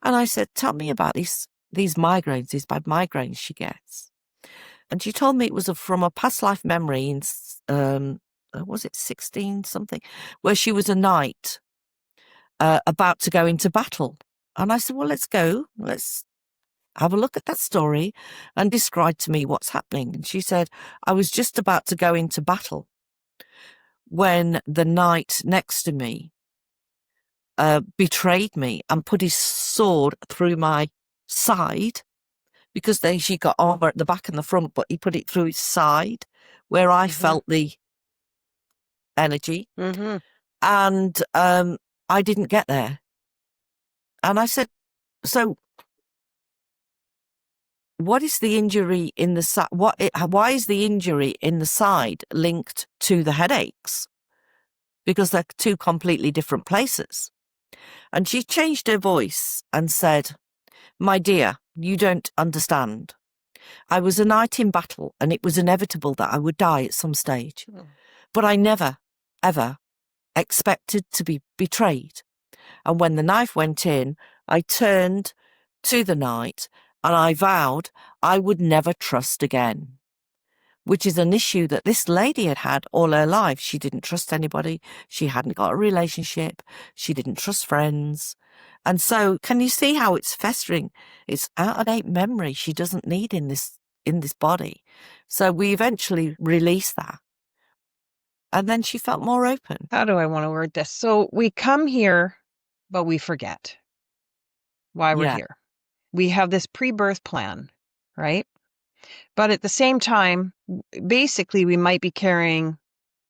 And I said, "Tell me about these migraines, these bad migraines she gets." And she told me it was from a past life memory in, was it 16 something, where she was a knight about to go into battle. And I said, "Well, let's go. Let's have a look at that story and describe to me what's happening." And she said, "I was just about to go into battle when the knight next to me betrayed me and put his sword through my side, because she got armor at the back and the front, but he put it through his side where I felt the energy. And I didn't get there." And I said, "So what is the injury in the side? Why is the injury in the side linked to the headaches? Because they're two completely different places." And she changed her voice and said, "My dear, you don't understand. I was a knight in battle, and it was inevitable that I would die at some stage. But I never, ever expected to be betrayed. And when the knife went in, I turned to the knight and I vowed I would never trust again. which is an issue that this lady had had all her life. She didn't trust anybody. She hadn't got a relationship. She didn't trust friends. And so can you see how it's festering? It's out of date memory she doesn't need in this body. So we eventually released that. And then she felt more open. How do I want to word this? So we come here, but we forget why we're Yeah. here. We have this pre-birth plan, right? But at the same time, basically, we might be carrying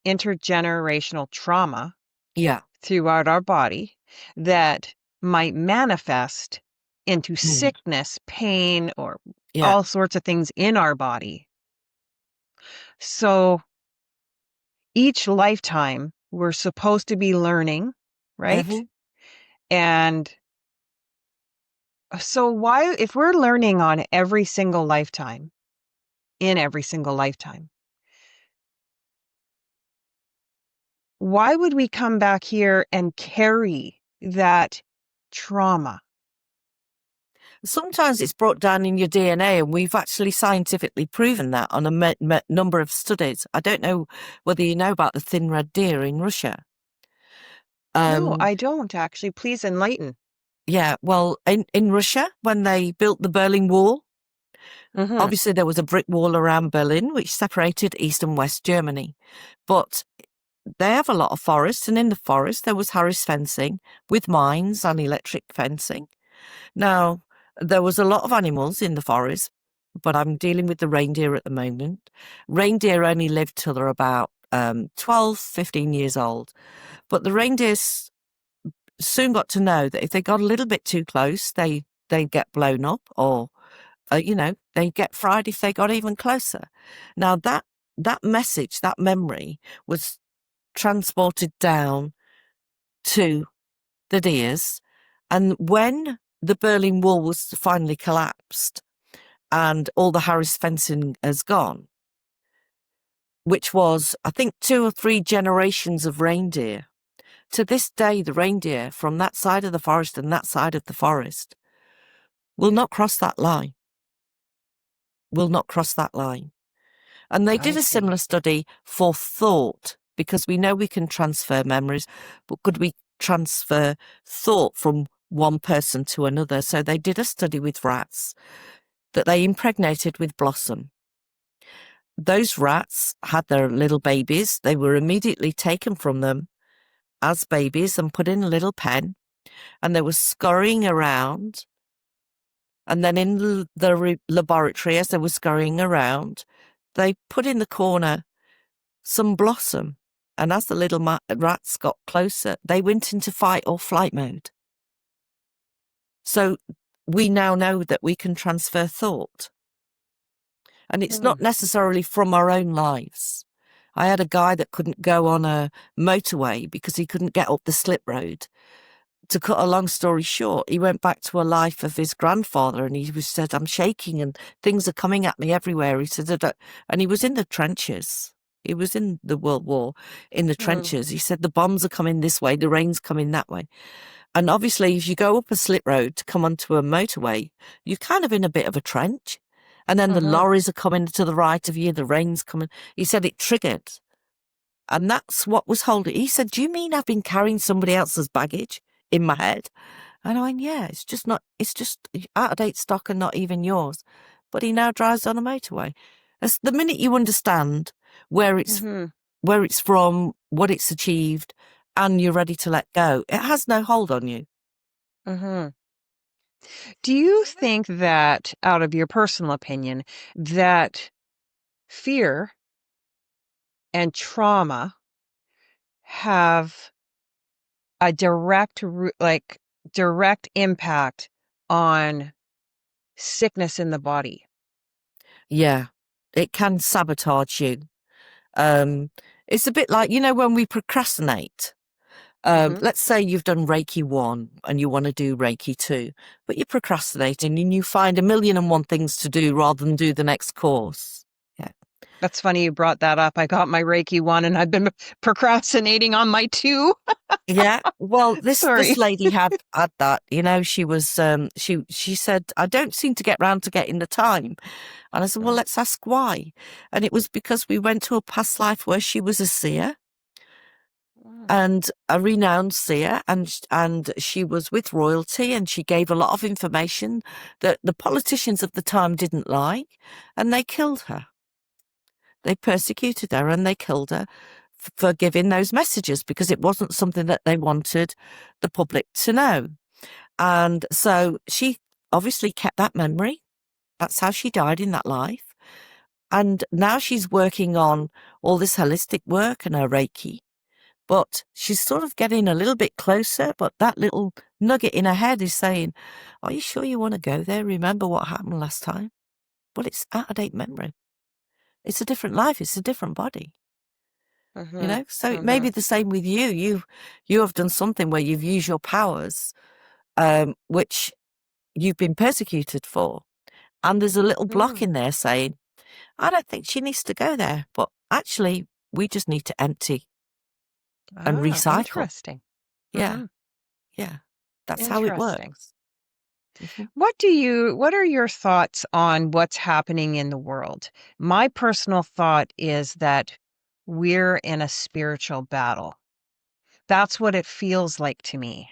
intergenerational trauma Yeah. throughout our body that might manifest into sickness, pain, or Yeah. all sorts of things in our body. So each lifetime, we're supposed to be learning, right? Mhm. And so why, if we're learning on every single lifetime, in every single lifetime, why would we come back here and carry that trauma? Sometimes it's brought down in your DNA, and we've actually scientifically proven that on a number of studies. I don't know whether you know about the thin red deer in Russia. No, I don't actually. Please enlighten. Yeah, well, in Russia, when they built the Berlin Wall, Mm-hmm. obviously there was a brick wall around Berlin which separated East and West Germany. But they have a lot of forests, and in the forest there was Harris fencing with mines and electric fencing. Now, there was a lot of animals in the forest, but I'm dealing with the reindeer at the moment. Reindeer only live till they're about 12, 15 years old. But the reindeers soon got to know that if they got a little bit too close, they'd get blown up, or, they'd get fried if they got even closer. Now, that message, that memory was transported down to the deers. And when the Berlin Wall was finally collapsed and all the Harris fencing has gone, which was, I think, 2 or 3 generations of reindeer, to this day, the reindeer from that side of the forest and that side of the forest will not cross that line. Will not cross that line. And they I did a see. similar study for thought, because we know we can transfer memories, but could we transfer thought from one person to another? So they did a study with rats that they impregnated with blossom. Those rats had their little babies. They were immediately taken from them as babies and put in a little pen, and they were scurrying around. And then in the laboratory, as they were scurrying around, they put in the corner some blossom. And as the little rats got closer, they went into fight or flight mode. So we now know that we can transfer thought. And it's not necessarily from our own lives. I had a guy that couldn't go on a motorway because he couldn't get up the slip road. To cut a long story short, he went back to a life of his grandfather, and he said, I'm shaking and things are coming at me everywhere. He said, and he was in the trenches. He was in the World War, in the trenches. He said, the bombs are coming this way, the rain's coming that way. And obviously, if you go up a slip road to come onto a motorway, you're kind of in a bit of a trench. And then the lorries are coming to the right of you, the rain's coming. He said it triggered. And that's what was holding. He said, do you mean I've been carrying somebody else's baggage in my head? And I went, yeah, it's just out of date stock and not even yours. But he now drives on a motorway. As the minute you understand where it's from, what it's achieved, and you're ready to let go, it has no hold on you. Do you think that, out of your personal opinion, that fear and trauma have a direct impact on sickness in the body? Yeah, it can sabotage you. It's a bit like, when we procrastinate. Let's say you've done Reiki 1 and you want to do Reiki 2, but you're procrastinating and you find 1,000,001 things to do rather than do the next course. Yeah. That's funny you brought that up. I got my Reiki 1 and I've been procrastinating on my 2. Yeah. Well, this Sorry. lady had that, she was she said, I don't seem to get round to getting the time. And I said, well, let's ask why. And it was because we went to a past life where she was a seer Mm. and a renowned seer, and she was with royalty, and she gave a lot of information that the politicians of the time didn't like, and they killed her. They persecuted her and they killed her for giving those messages because it wasn't something that they wanted the public to know. And so she obviously kept that memory. That's how she died in that life. And now she's working on all this holistic work and her Reiki. But she's sort of getting a little bit closer, but that little nugget in her head is saying, are you sure you want to go there? Remember what happened last time? Well, it's out of date memory. It's a different life. It's a different body. Mm-hmm. So it may Mm-hmm. be the same with you. You have done something where you've used your powers, which you've been persecuted for. And there's a little block Mm. in there saying, I don't think she needs to go there. But actually, we just need to empty and Ah, recycle. interesting. Yeah. Mm-hmm. Yeah. That's how it Interesting. works. Mhm. What are your thoughts on what's happening in the world? My personal thought is that we're in a spiritual battle. That's what it feels like to me.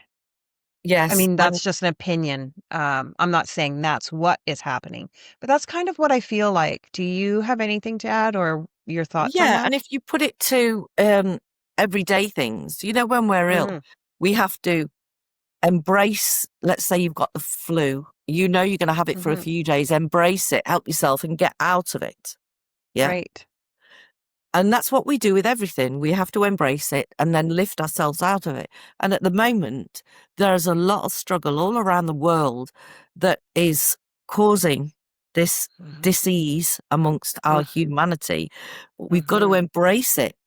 I Yes. mean, And that's just an opinion. I'm not saying that's what is happening, but that's kind of what I feel like. Do you have anything to add or your thoughts on yeah. that? And if you put it to everyday things, when we're ill, Mm, we have to embrace, let's say you've got the flu, you're going to have it for a hmm. few days, embrace it, help yourself and get out of it. Yeah. Right. And that's what we do with everything. We have to embrace it and then lift ourselves out of it. And at the moment, there's a lot of struggle all around the world that is causing this Hmm. disease amongst our humanity. But we've got to Hmm. embrace it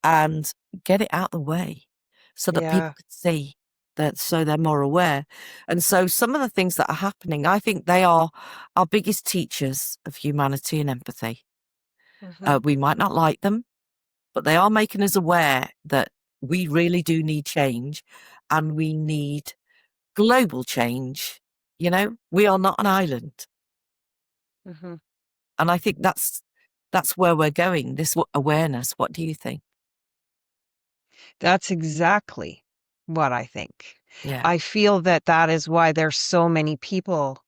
and get it out of the way so that people Yeah. can see that, so they're more aware. And so some of the things that are happening, I think they are our biggest teachers of humanity and empathy. Hmm. We might not like them, but they are making us aware that we really do need change and we need global change. We are not an island. Hmm. And I think that's where we're going, this awareness. What do you think? That's exactly what I think. Yeah. I feel that that is why there's so many people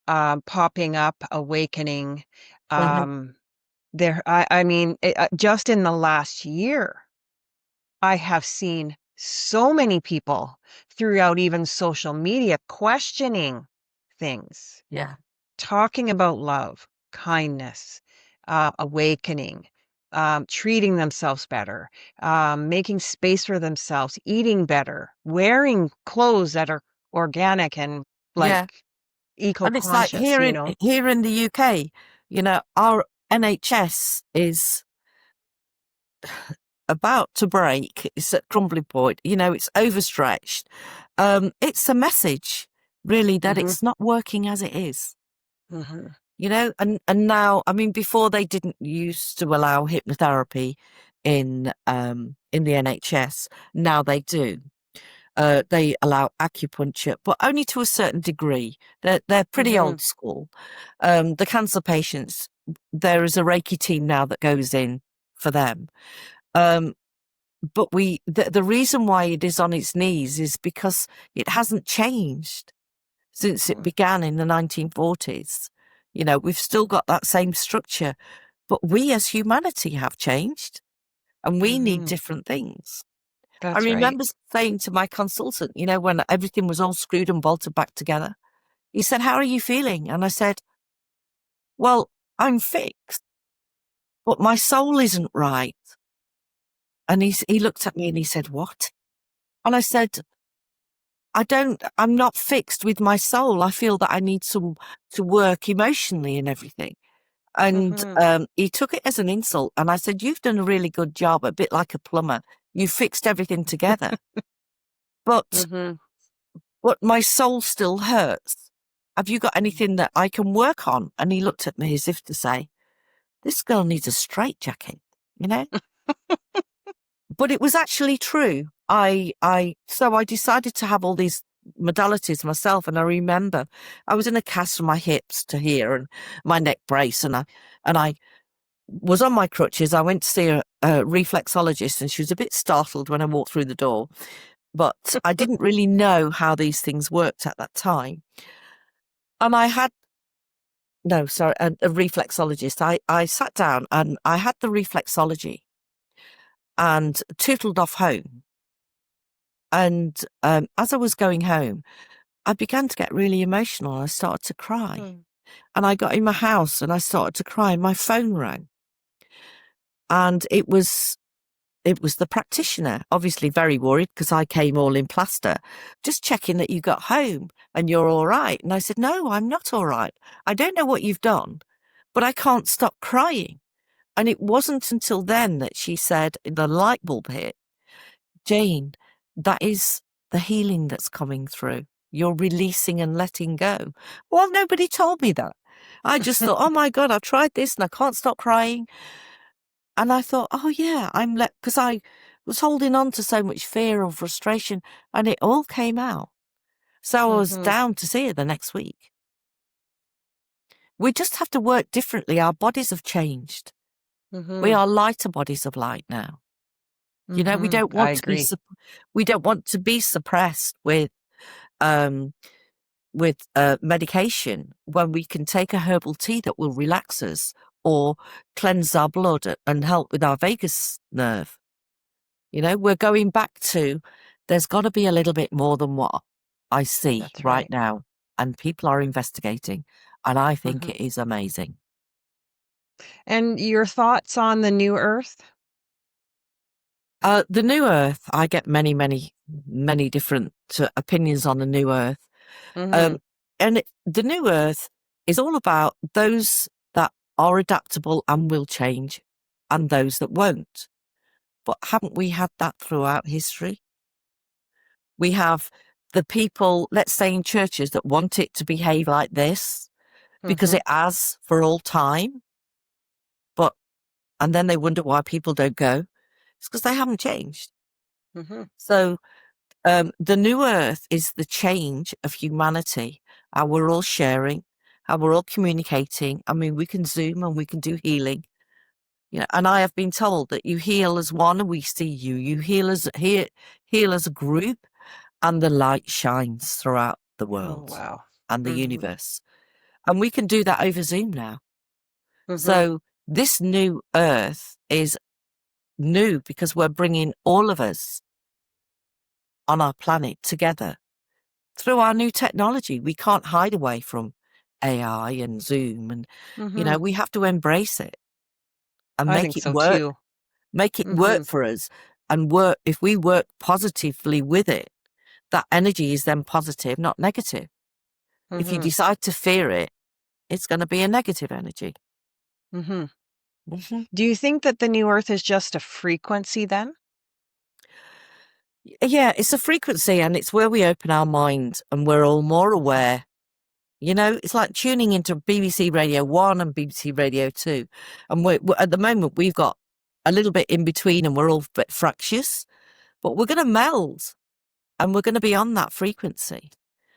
popping up, awakening. Mhm. Um, I mean, just in the last year, I have seen so many people throughout even social media questioning things, Yeah. talking about love, kindness, awakening, treating themselves better, making space for themselves, eating better, wearing clothes that are organic and Yeah. like eco And it's like conscious, you know? here in the UK, our NHS is about to break. It's at crumbling point. It's overstretched. It's a message, really, that Hmm. it's not working as it is. Hmm. And now, I mean, before they didn't used to allow hypnotherapy in the NHS. Now they do. They allow acupuncture, but only to a certain degree. They're pretty Hmm. old school. The cancer patients, there is a Reiki team now that goes in for them. Um, but the reason why it is on its knees is because it hasn't changed since it began in the 1940s. We've still got that same structure, but we as humanity have changed and we need Hmm. different things. I That's right. remember saying to my consultant, when everything was all screwed and bolted back together, he said, how are you feeling? And I said, well, I'm fixed, but my soul isn't right. And he looked at me and he said, what? And I said, I'm not fixed with my soul. I feel that I need to work emotionally and everything. And Hmm. he took it as an insult. And I said, you've done a really good job, a bit like a plumber. You fixed everything together. But Hmm. my soul still hurts. Have you got anything that I can work on? And he looked at me as if to say, this girl needs a straitjacket, you know? But it was actually true. So I decided to have all these modalities myself. And I remember I was in a cast from my hips to here and my neck brace. And I was on my crutches. I went to see a reflexologist, and she was a bit startled when I walked through the door. But I didn't really know how these things worked at that time. And I had, no, sorry, a reflexologist. I sat down and I had the reflexology and tootled off home. And as I was going home, I began to get really emotional. I started to cry. And I got in my house and I started to cry. My phone rang. And it was the practitioner, obviously very worried because I came all in plaster, just checking that you got home and you're all right. And I said, no, I'm not all right. I don't know what you've done, but I can't stop crying. And it wasn't until then that she said, the light bulb hit, Jane, that is the healing that's coming through. You're releasing and letting go. Well, nobody told me that. I just thought, oh my God, I've tried this and I can't stop crying. And I thought, oh yeah, because I was holding on to so much fear and frustration, and it all came out. So I was down to see her the next week. We just have to work differently. Our bodies have changed. We are lighter bodies of light now. You know, we don't want to be suppressed with medication when we can take a herbal tea that will relax us or cleanse our blood and help with our vagus nerve. You know, we're going back to, there's got to be a little bit more than what I see right now. And people are investigating. And I think it is amazing. And your thoughts on the new Earth? The new Earth, I get many, many, many different opinions on the new Earth. The new Earth is all about those that are adaptable and will change and those that won't. But haven't we had that throughout history? We have the people, let's say in churches, that want it to behave like this because it has for all time. And then they wonder why people don't go. It's because they haven't changed. So the new Earth is the change of humanity, how we're all sharing, how we're all communicating. I mean, we can Zoom and we can do healing. You know, and I have been told that you heal as one and we see you. You heal as a group, and the light shines throughout the world and the universe. And we can do that over Zoom now. So this new Earth is new because we're bringing all of us on our planet together through our new technology. We can't hide away from AI and Zoom, and you know, we have to embrace it and make it work. Too. Make it work for us, and work. If we work positively with it, that energy is then positive, not negative. If you decide to fear it, it's going to be a negative energy. Do you think that the new Earth is just a frequency then? Yeah, it's a frequency, and it's where we open our mind and we're all more aware. You know, it's like tuning into BBC Radio 1 and BBC Radio 2. And we're at the moment, we've got a little bit in between and we're all a bit fractious, but we're going to meld and we're going to be on that frequency.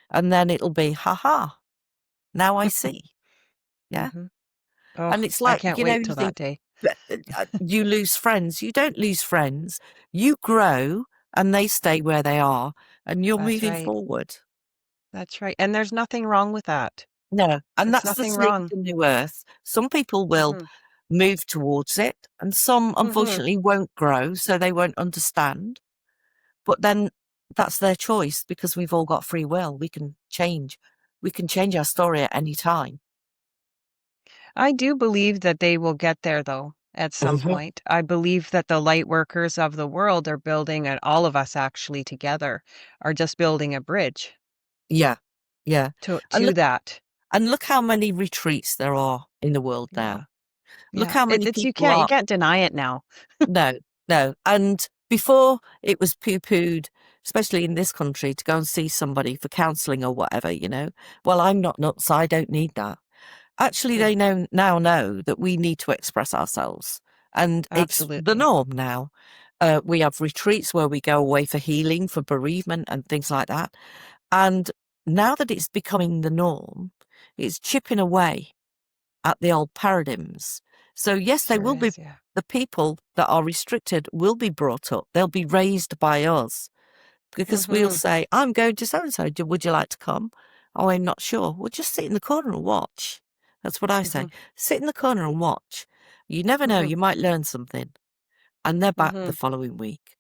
And then it'll be, ha, now I see. Yeah. Oh, and it's like, I can't you know, wait till that day. You lose friends. You don't lose friends. You grow and they stay where they are and you're moving forward. That's right. And there's nothing wrong with that. No. And There's that's the nothing thing wrong. with the new Earth. Some people will move towards it and some unfortunately won't grow, so they won't understand. But then that's their choice because we've all got free will. We can change. We can change our story at any time. I do believe that they will get there, though, at some point. I believe that the light workers of the world are building, and all of us actually together are just building a bridge. Yeah. To look, that. And look how many retreats there are in the world now. Look how many people you can't deny it now. No. And before it was poo-pooed, especially in this country, to go and see somebody for counselling or whatever, you know. Well, I'm not nuts, so I don't need that. Actually, Good. they now know that we need to express ourselves, and it's the Absolutely. norm now. We have retreats where we go away for healing, for bereavement, and things like that. And now that it's becoming the norm, it's chipping away at the old paradigms. So yes, they Sure will be is. Yeah. the people that are restricted will be brought up. They'll be raised by us because we'll Mm-hmm. say, "I'm going to so and so. Would you like to come?" Oh, I'm not sure. Well, just sit in the corner and watch. That's what I say. Mm-hmm. Sit in the corner and watch. You never know. Mm-hmm. You might learn something. And they're back Mm-hmm. the following week.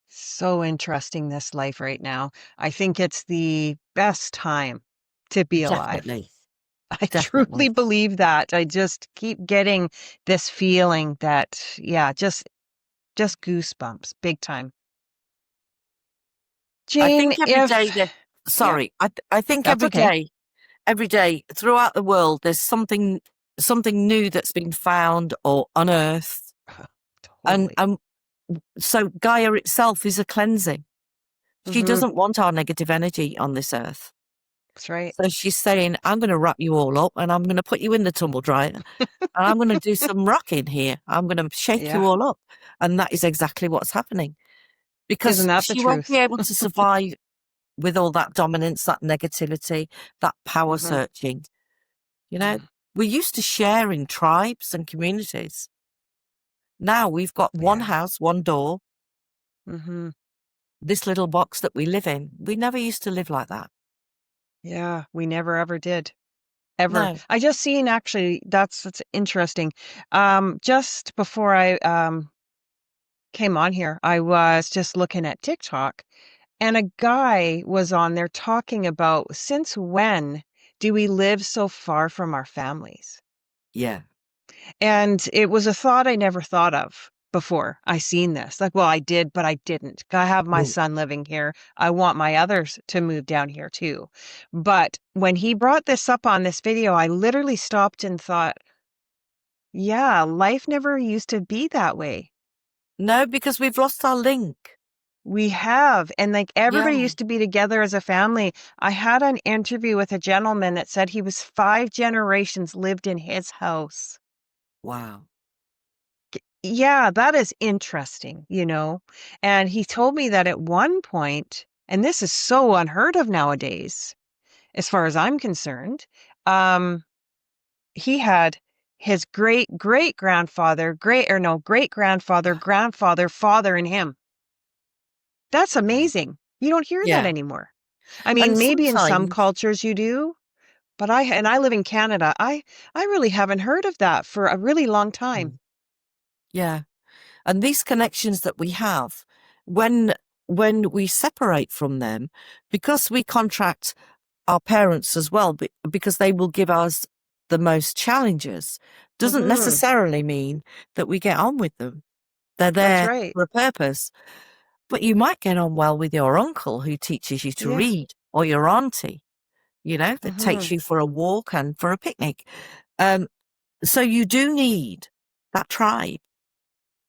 So interesting, this life right now. I think it's the best time to be alive. Definitely. I truly Definitely. believe that. I just keep getting this feeling that, yeah, just goosebumps, big time. I Jane, think every if day that, yeah, sorry, I think that's okay. every day throughout the world, there's something new that's been found or unearthed. And, Totally. and so Gaia itself is a cleansing. She Mm-hmm. doesn't want our negative energy on this earth. That's right. So she's saying, I'm going to wrap you all up and I'm going to put you in the tumble dryer and I'm going to do some rocking here. I'm going to shake you Yeah. all up. And that is exactly what's happening Isn't because that the she won't be truth? able to survive with all that dominance, that negativity, that power Mm-hmm. searching. You know, Mm. we used to share in tribes and communities. Now we've got one Yeah. house, one door, Mm-hmm. this little box that we live in. We never used to live like that. Yeah. We never ever did. Ever. No. I just seen actually, that's interesting. Just before I came on here, I was just looking at TikTok and a guy was on there talking about since when do we live so far from our families? Yeah. And it was a thought I never thought of before I seen this. Like, well, I did, but I didn't. I have my Mm. son living here. I want my others to move down here too. But when he brought this up on this video, I literally stopped and thought, yeah, life never used to be that way. No, because we've lost our link. We have. And like Yeah. everybody used to be together as a family. I had an interview with a gentleman that said he was 5 generations lived in his house. Wow. Yeah, that is interesting, you know? And he told me that at one point, and this is so unheard of nowadays, as far as I'm concerned, um, he had his great grandfather, great grandfather, grandfather, father in him. That's amazing. You don't hear that Yeah. anymore. I And mean, maybe in some sometimes, cultures you do, but I live in Canada. I really haven't heard of that for a really long time. mm, yeah. And these connections that we have, when we separate from them, because we contract our parents as well, because they will give us the most challenges, doesn't Mhm. necessarily mean that we get on with them. They're That's there right. for a purpose. But you might get on well with your uncle who teaches you to Yeah. read, or your auntie, that takes Mhm. you for a walk and for a picnic. Um, so you do need that tribe.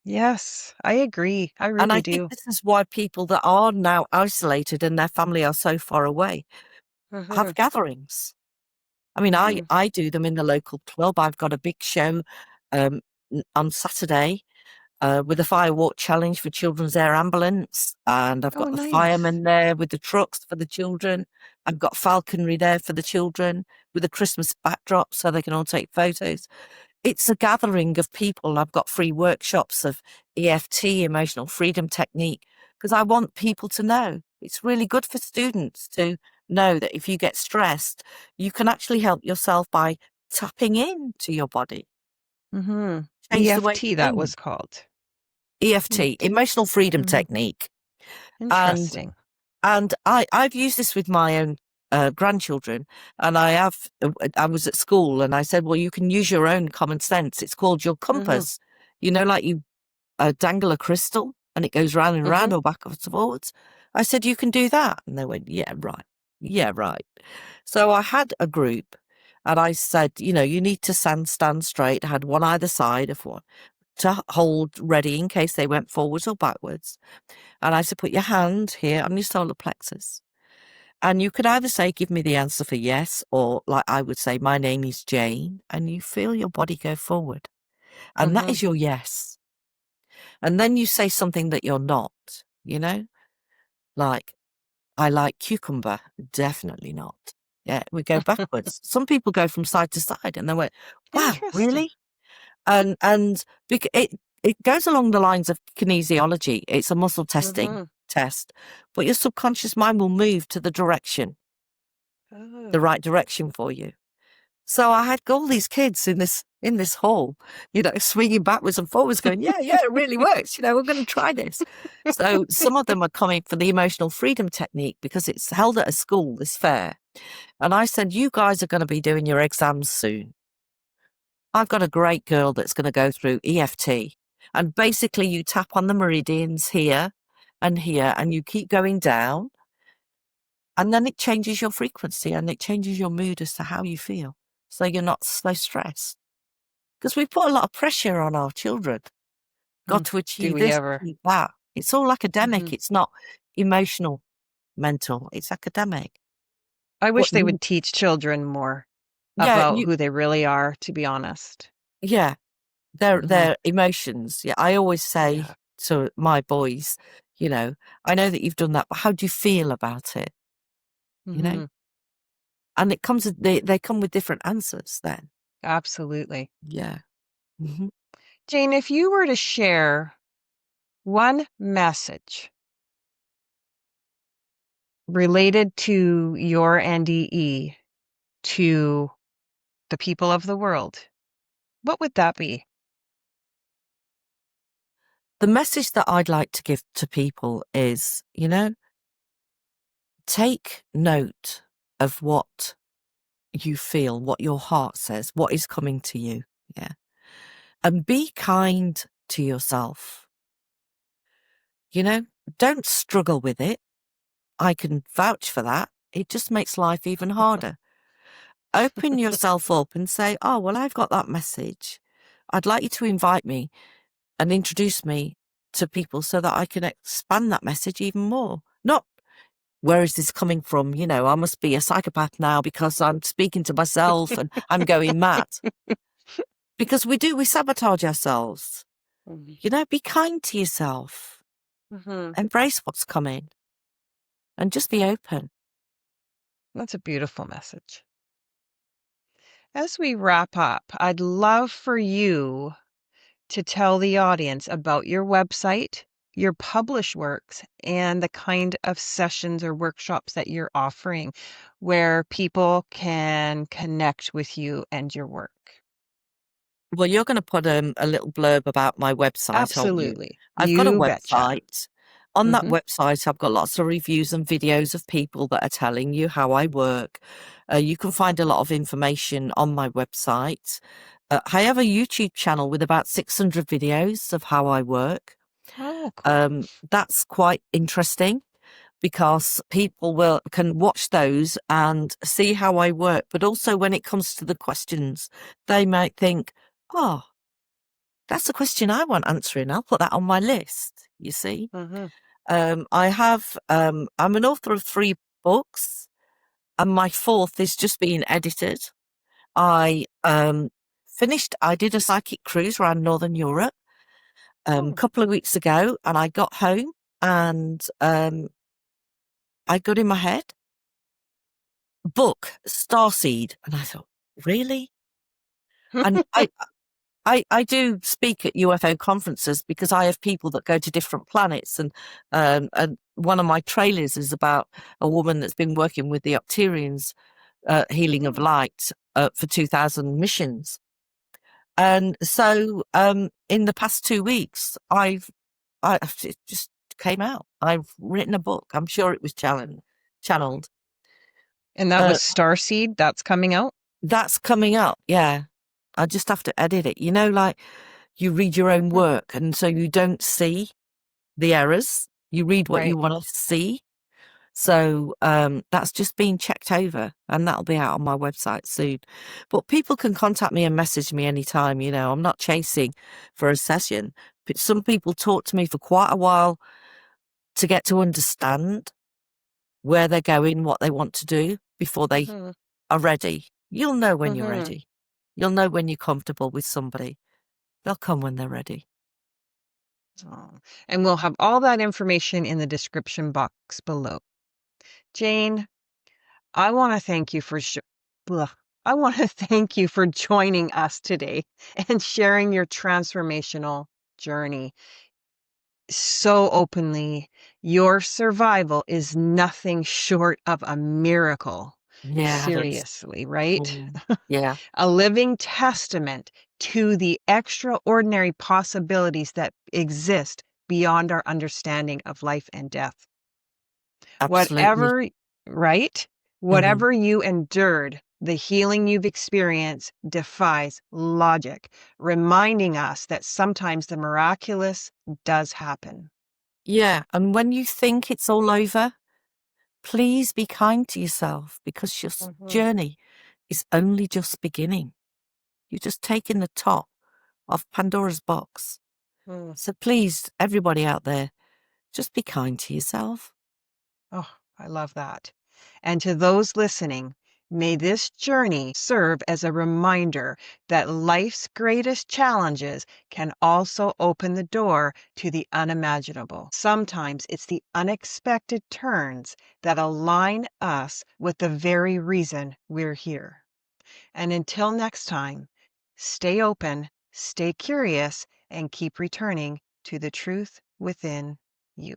Yes, I agree. I And really I think do. this is why people that are now isolated and their family are so far away have Mhm. gatherings. I mean, Mhm. I do them in the local club. I've got a big show um, on Saturday with a fire walk challenge for Children's Air Ambulance. And I've Oh, got the nice. firemen there with the trucks for the children. I've got falconry there for the children with a Christmas backdrop so they can all take photos. It's a gathering of people. I've got free workshops of EFT, emotional freedom technique, because I want people to know. It's really good for students to know that if you get stressed, you can actually help yourself by tapping into your body, Mhm. change the way you EFT, that was think. called. Hmm. EFT, emotional freedom Mhm. technique. And Interesting. I've used this with my own grandchildren, and I was at school, and I said, well, you can use your own common sense. It's called your Mhm. compass. Like you dangle a crystal, and it goes round and round Mhm. or backwards and forwards. I said, you can do that, and they went, yeah, right. So I had a group, and I said, you need to stand straight. I had one either side of one to hold ready in case they went forwards or backwards. And I said, put your hand here on your solar plexus. And you could either say, give me the answer for yes, or like I would say, my name is Jane, and you feel your body go forward. And that Mm-hmm. is your yes. And then you say something that you're not, you know, like, I like cucumber. Definitely not. Yeah, we go backwards. Some people go from side to side and they went, wow, Interesting. really? And it goes along the lines of kinesiology. It's a muscle testing Mm-hmm. test, but your subconscious mind will move to the Oh. right direction for you. So I had all these kids in this hall, you know, swinging backwards and forwards, going, yeah, it really works. You know, we're going to try this. So some of them are coming for the emotional freedom technique because it's held at a school, this fair. And I said, you guys are going to be doing your exams soon. I've got a great girl that's going to go through EFT. And basically you tap on the meridians here, and you keep going down. And then it changes your frequency and it changes your mood as to how you feel. So you're not so stressed. Because we put a lot of pressure on our children. Got to Do achieve we this, ever? achieve that. It's all Mm-hmm. academic. It's not emotional, mental. It's academic. I But wish they would teach children more yeah, about who they really are, to be honest. yeah, Mm-hmm. their emotions. Yeah, I always say Yeah. to my boys, you know, I know that you've done that, but how do you feel about it? You know, Mm-hmm. and it comes, they come with different answers then. Absolutely. Yeah. Hmm. Jane, if you were to share one message related to your NDE to the people of the world, what would that be? The message that I'd like to give to people is, you know, take note of what you feel, what your heart says, what is coming to you. Yeah. And be kind to yourself. You know, don't struggle with it. I can vouch for that. It just makes life even harder. Open yourself up and say, oh, well, I've got that message. I'd like you to invite me and introduce me to people so that I can expand that message even more. Not, where is this coming from? You know, I must be a psychopath now because I'm speaking to myself and I'm going mad. Because we sabotage ourselves. You know, be kind to yourself, Mm-hmm. embrace what's coming, and just be open. That's a beautiful message. As we wrap up, I'd love for you to tell the audience about your website, your published works, and the kind of sessions or workshops that you're offering where people can connect with you and your work. Well, you're going to put a little blurb about my website, aren't you? Absolutely. I've got a You betcha. website. On that Mm-hmm. website, I've got lots of reviews and videos of people that are telling you how I work. You can find a lot of information on my website. I have a YouTube channel with about 600 videos of how I work. Oh, cool. That's quite interesting because people can watch those and see how I work. But also when it comes to the questions, they might think, oh, that's a question I want answering. I'll put that on my list, you see. Mm-hmm. I'm an author of 3 books and my 4th is just being edited. I I did a psychic cruise around Northern Europe a Oh. couple of weeks ago, and I got home and I got in my head, book Starseed. And I thought, really? And I do speak at UFO conferences because I have people that go to different planets, and one of my trailers is about a woman that's been working with the Octarians, healing of Hmm. light, for 2,000 missions. And so, in the past 2 weeks, it just came out. I've written a book. I'm sure it was channeled. And that Uh, was Starseed. That's coming out, that's coming up. Yeah. I just have to edit it. You know, like you read your own mhm, work and so you don't see the errors. You read what right? you want to see. So that's just being checked over and that'll be out on my website soon. But people can contact me and message me anytime. You know, I'm not chasing for a session. But some people talk to me for quite a while to get to understand. where they're going, what they want to do before they Mhm. are ready. You'll know when you're Mhm. ready. You'll know when you're comfortable with somebody. They'll come when they're ready. Oh, and we'll have all that information in the description box below. Jane, I want to thank you for blah. I want to thank you for joining us today and sharing your transformational journey so openly. Your survival is nothing short of a miracle. Yeah, it is. Seriously, right? Mm, yeah, A living testament to the extraordinary possibilities that exist beyond our understanding of life and death. absolutely. Whatever, right? Hmm. Whatever you endured, the healing you've experienced defies logic, reminding us that sometimes the miraculous does happen. Yeah, and when you think it's all over, please be kind to yourself because your Mhm. journey is only just beginning. You're just taking the top of Pandora's box. Mm. So please, everybody out there, just be kind to yourself. Oh, I love that. And to those listening, may this journey serve as a reminder that life's greatest challenges can also open the door to the unimaginable. Sometimes it's the unexpected turns that align us with the very reason we're here. And until next time, stay open, stay curious, and keep returning to the truth within you.